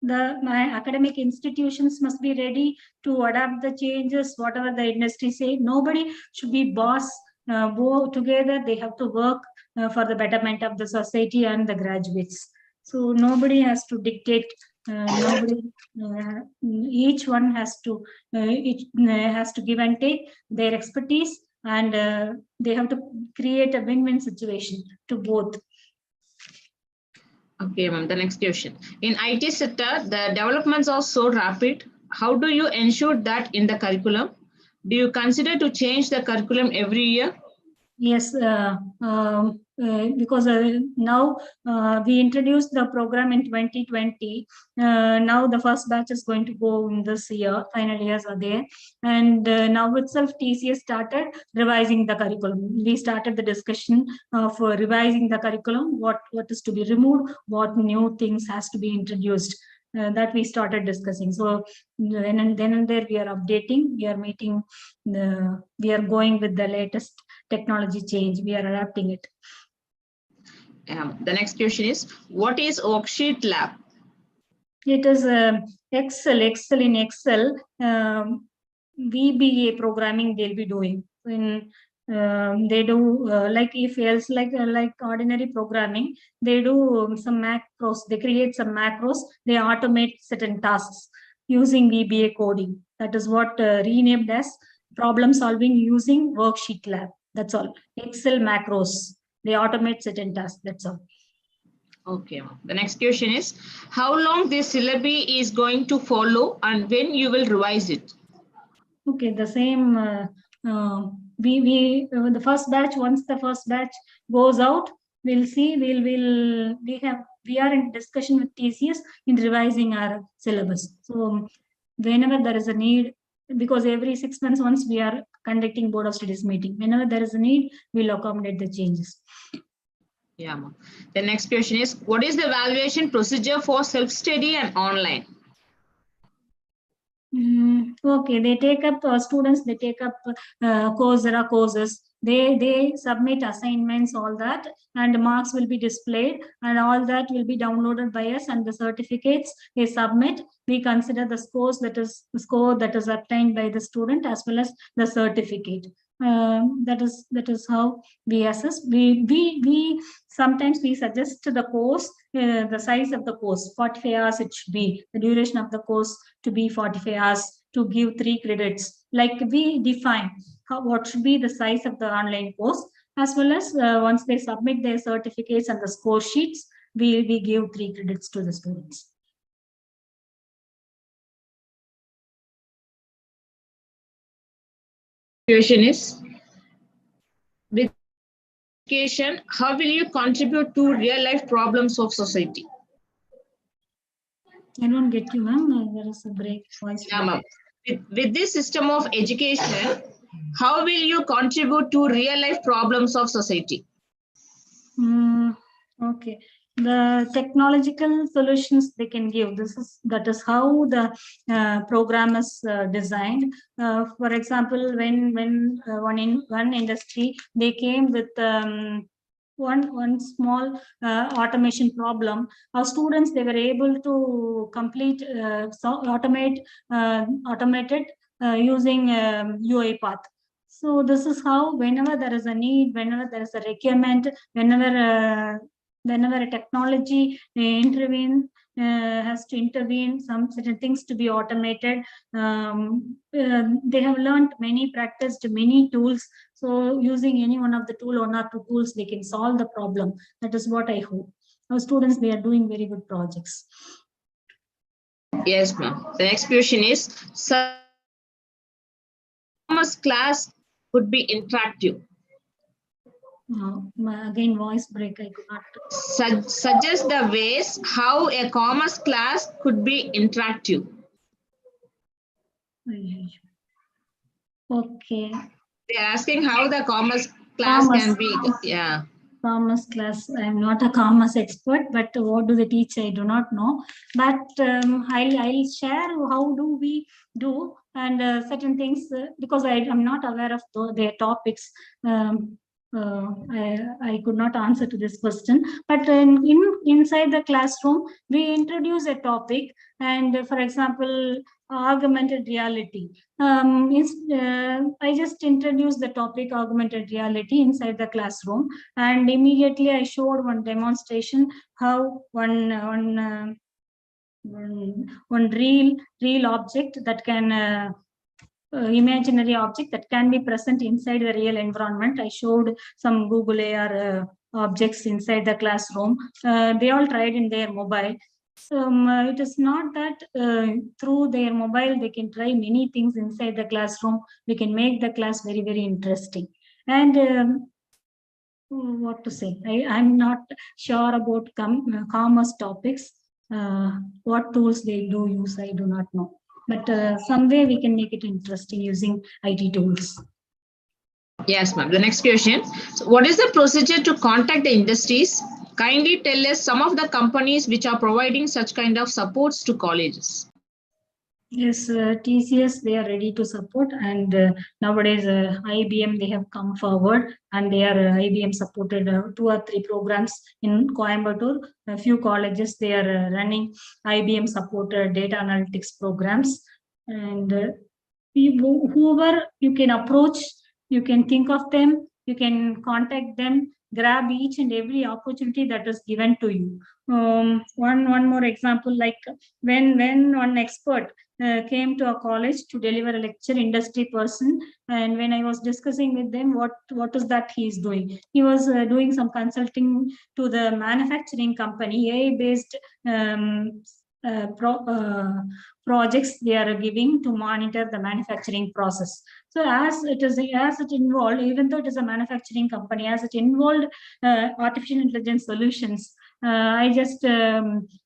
[SPEAKER 4] my academic institutions must be ready to adapt the changes, whatever the industry say. Nobody should be boss. Both together, they have to work for the betterment of the society and the graduates. So nobody has to dictate. Each one has to give and take their expertise, and they have to create a win-win situation to both.
[SPEAKER 1] Okay, ma'am. The next question. In IT sector, the developments are so rapid. How do you ensure that in the curriculum? Do you consider to change the curriculum every year?
[SPEAKER 4] Yes, because now we introduced the program in 2020. Now the first batch is going to go in this year. Final years are there, and now itself TCS started revising the curriculum. We started the discussion for revising the curriculum. What is to be removed? What new things has to be introduced? That we started discussing. So then and there we are updating. We are meeting. We are going with the latest technology change. We are adapting it.
[SPEAKER 1] The next question is, what is Worksheet Lab?
[SPEAKER 4] It is Excel in Excel. VBA programming they'll be doing. They do like if else like ordinary programming, they do some macros. They create some macros. They automate certain tasks using VBA coding. That is what renamed as problem solving using Worksheet Lab. That's all. Excel macros. They automate certain tasks. That's all.
[SPEAKER 1] Okay. The next question is, how long this syllabi is going to follow and when you will revise it?
[SPEAKER 4] Okay, the same. The first batch. Once the first batch goes out, we'll see. We are in discussion with TCS in revising our syllabus. So whenever there is a need, because every 6 months once we are conducting Board of Studies meeting. Whenever there is a need, we'll accommodate the changes.
[SPEAKER 1] Yeah, ma'am. The next question is, what is the evaluation procedure for self-study and online?
[SPEAKER 4] Okay, they take up students. They take up Coursera courses. They submit assignments, all that, and marks will be displayed, and all that will be downloaded by us, and the certificates they submit. We consider the scores, that is the score that is obtained by the student, as well as the certificate. That is how we assess. We sometimes we suggest the course, the size of the course, 45 hours it should be, the duration of the course to be 45 hours to give 3 credits. Like we define what should be the size of the online course, as well as once they submit their certificates and the score sheets, we give 3 credits to the students.
[SPEAKER 1] Question is, with education, how will you contribute to real life problems of society?
[SPEAKER 4] I don't get you, ma'am. There is a break. Voice.
[SPEAKER 1] Yeah, ma'am. With this system of education, how will you contribute to real life problems of society?
[SPEAKER 4] Okay. The technological solutions they can give. That is how the program is designed. For example, when one industry they came with one small automation problem, our students they were able to complete automated using UiPath. So this is how, whenever there is a need, whenever there is a requirement, whenever a technology has to intervene, some certain things to be automated. They have learned practiced many tools. So using any one of the tool, one or two tools, they can solve the problem. That is what I hope. Our students, they are doing very good projects.
[SPEAKER 1] Yes, ma'am. The next question is, commerce class could be interactive.
[SPEAKER 4] Again, voice break, I could not.
[SPEAKER 1] Suggest the ways how a commerce class could be interactive.
[SPEAKER 4] Okay.
[SPEAKER 1] They are asking how the commerce class can be, yeah.
[SPEAKER 4] Commerce class, I'm not a commerce expert, but what do they teach, I do not know. But I'll share how do we do and certain things because I'm not aware of their topics. I could not answer to this question, but inside the classroom, we introduce a topic, and for example, augmented reality. I just introduced the topic augmented reality inside the classroom, and immediately I showed one demonstration how one real object that can imaginary object that can be present inside the real environment. I showed some Google AR objects inside the classroom. They all tried in their mobile. So it is not that through their mobile they can try many things inside the classroom. We can make the class very, very interesting. And what to say? I'm not sure about commerce topics. What tools they do use, I do not know. But some way we can make it interesting using IT tools.
[SPEAKER 1] Yes, ma'am. The next question. So what is the procedure to contact the industries? Kindly tell us some of the companies which are providing such kind of supports to colleges.
[SPEAKER 4] Yes, TCS, they are ready to support, and nowadays IBM, they have come forward, and they are IBM supported 2 or 3 programs in Coimbatore. A few colleges, they are running IBM supported data analytics programs, and whoever you can approach, you can think of them, you can contact them, grab each and every opportunity that is given to you. One more example, like when one expert came to a college to deliver a lecture, industry person, and when I was discussing with them what is that he is doing, he was doing some consulting to the manufacturing company, AI-based projects they are giving to monitor the manufacturing process. So as it involved, even though it is a manufacturing company, as it involved artificial intelligence solutions, I just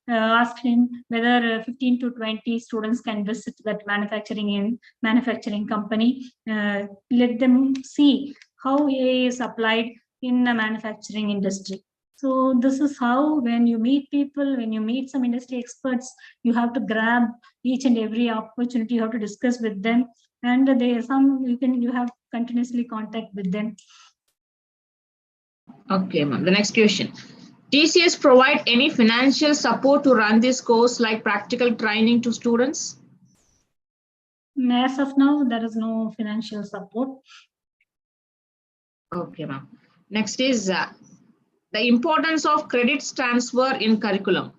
[SPEAKER 4] asked him whether 15 to 20 students can visit that manufacturing company, let them see how AI is applied in the manufacturing industry. So this is how, when you meet people, when you meet some industry experts, you have to grab each and every opportunity, you have to discuss with them, and you have continuously contact with them.
[SPEAKER 1] Okay, ma'am. The next question. TCS provide any financial support to run this course, like practical training to students?
[SPEAKER 4] As of now, there is no financial support.
[SPEAKER 1] Okay, ma'am. Next is the importance of credits transfer in curriculum.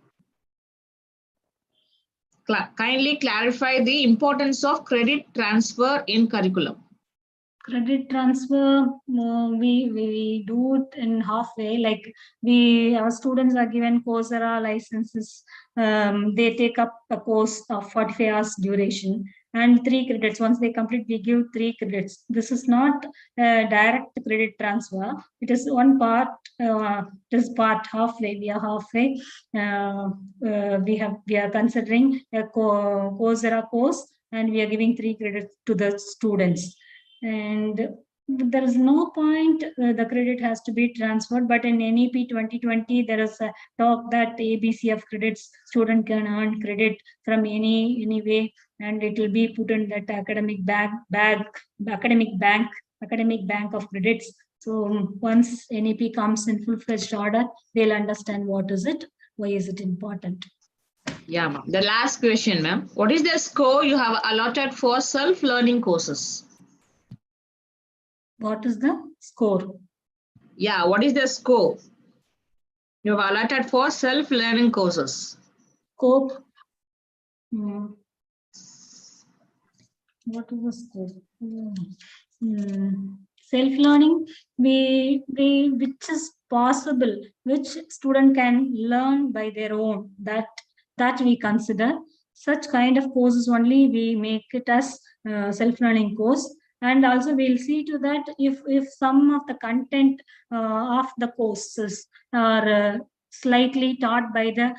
[SPEAKER 1] Kindly clarify the importance of credit transfer in curriculum.
[SPEAKER 4] Credit transfer, we do it in halfway, like our students are given Coursera licenses. They take up a course of 45 hours duration and 3 credits. Once they complete, we give 3 credits. This is not direct credit transfer. It is one part, this part halfway, we are halfway. We are considering a Coursera course, and we are giving 3 credits to the students. And there is no point the credit has to be transferred, but in NEP 2020 there is a talk that ABC of credits, student can earn credit from any way, and it will be put in that academic bank of credits. So once NEP comes in full-fledged order, they'll understand what is it, why is it important.
[SPEAKER 1] Yeah, ma'am. The last question, ma'am. What is the score you have allotted for self-learning courses?
[SPEAKER 4] What is the score?
[SPEAKER 1] Yeah, what is the score you have allotted for self-learning courses?
[SPEAKER 4] Scope. What is the scope? Self-learning, which is possible, which student can learn by their own, that we consider. Such kind of courses only we make it as self-learning course. And also we'll see to that if some of the content of the courses are slightly taught by the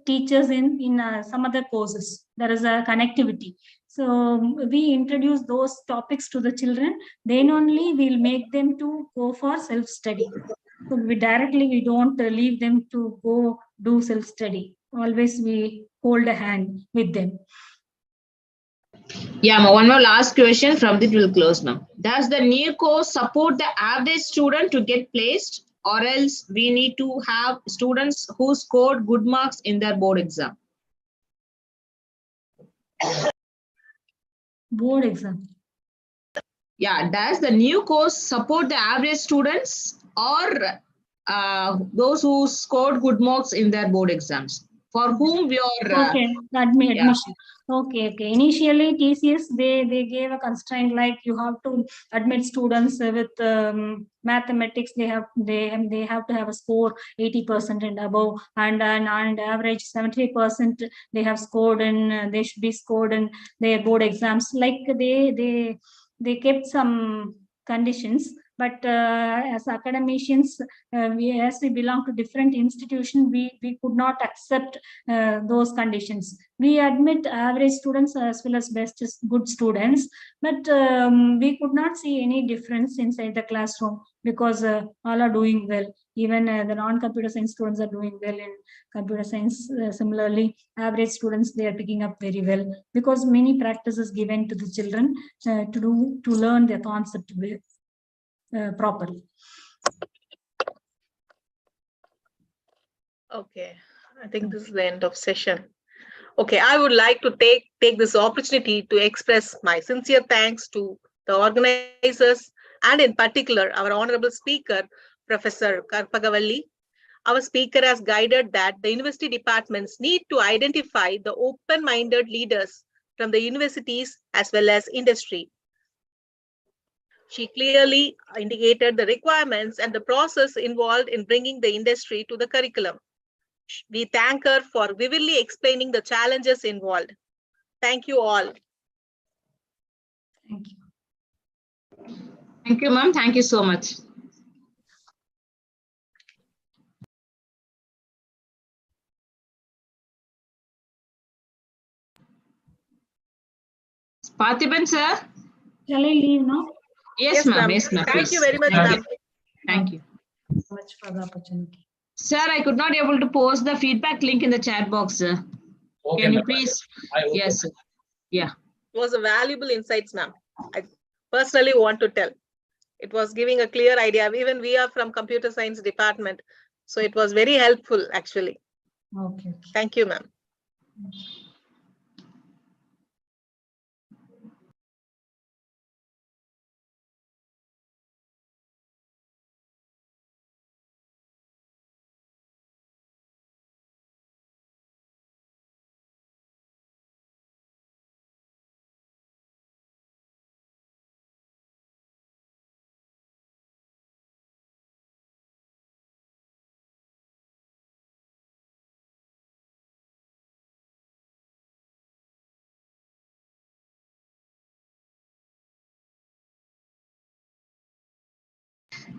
[SPEAKER 4] teachers in some other courses, there is a connectivity. So we introduce those topics to the children, then only we'll make them to go for self-study. So we don't leave them to go do self-study. Always we hold a hand with them.
[SPEAKER 1] Yeah, ma'am, one more last question from it will close now. Does the new course support the average student to get placed, or else we need to have students who scored good marks in their board exam?
[SPEAKER 4] Board exam.
[SPEAKER 1] Yeah, does the new course support the average students or those who scored good marks in their board exams? For whom we are
[SPEAKER 4] Okay, admission. Okay. Initially, TCS they gave a constraint like you have to admit students with mathematics. They have to have a score 80% and above, and average 70% they have scored, and they should be scored in their board exams. Like they kept some conditions. But as academicians, as we belong to different institutions, we could not accept those conditions. We admit average students as well as best good students, but we could not see any difference inside the classroom because all are doing well. Even the non-computer science students are doing well in computer science. Similarly, average students, they are picking up very well because many practices given to the children to learn the concept properly.
[SPEAKER 3] Okay, I think this is the end of session. Okay, I would like to take this opportunity to express my sincere thanks to the organizers and in particular our honorable speaker, Professor Karpagavalli. Our speaker has guided that the university departments need to identify the open-minded leaders from the universities as well as industry. She clearly indicated the requirements and the process involved in bringing the industry to the curriculum. We thank her for vividly explaining the challenges involved. Thank you all.
[SPEAKER 4] Thank you.
[SPEAKER 1] Thank you, ma'am. Thank you so much. Parthiban, sir?
[SPEAKER 4] Shall I leave now?
[SPEAKER 1] Yes, ma'am.
[SPEAKER 3] ma'am.
[SPEAKER 1] Yes, ma'am.
[SPEAKER 3] Thank you
[SPEAKER 1] please.
[SPEAKER 3] very much,
[SPEAKER 1] Thank
[SPEAKER 3] ma'am.
[SPEAKER 1] you. Thank you.
[SPEAKER 4] So much for the opportunity.
[SPEAKER 1] Sir, I could not able to post the feedback link in the chat box, sir.
[SPEAKER 2] Okay,
[SPEAKER 1] Can you
[SPEAKER 2] ma'am.
[SPEAKER 1] please?
[SPEAKER 2] I will.
[SPEAKER 1] Yes, sir. Yeah.
[SPEAKER 3] It was a valuable insights, ma'am. I personally want to tell. It was giving a clear idea. Even we are from computer science department. So it was very helpful, actually.
[SPEAKER 4] Okay.
[SPEAKER 3] Thank you, ma'am.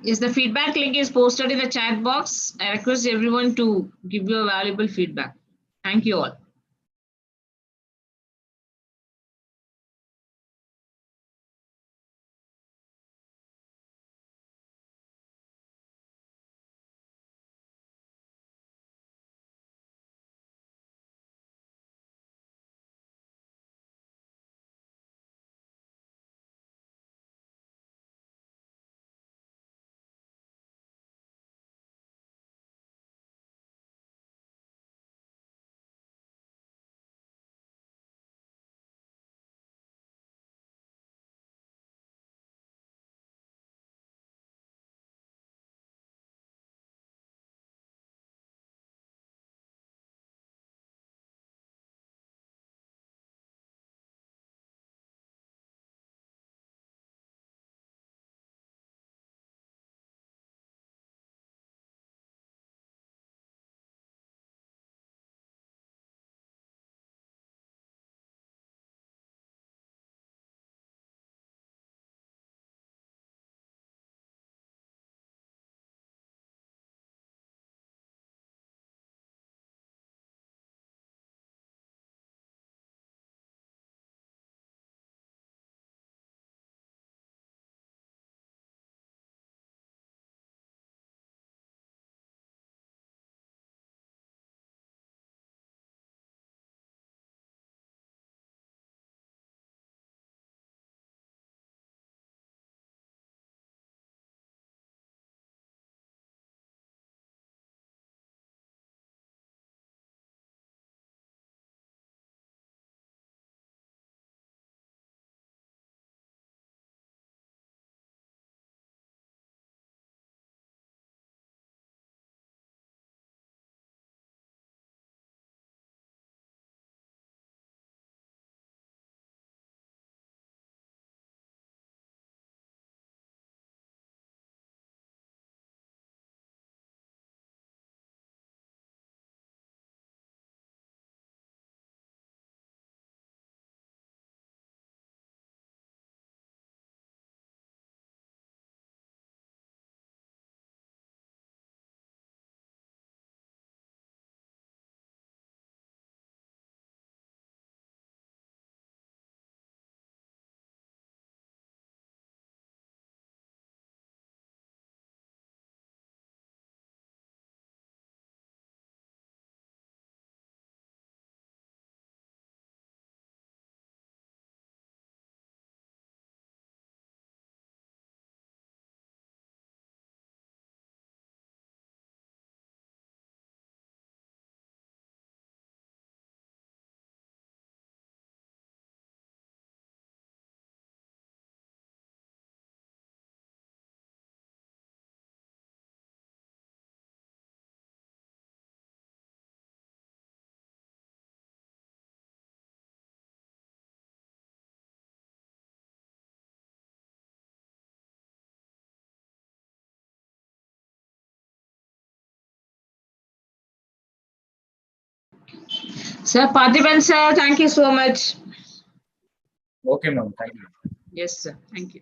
[SPEAKER 1] Yes, the feedback link is posted in the chat box. I request everyone to give you a valuable feedback. Thank you all. Sir, Parthiban sir, thank you so much.
[SPEAKER 2] Okay, ma'am. Thank you.
[SPEAKER 1] Yes, sir. Thank you.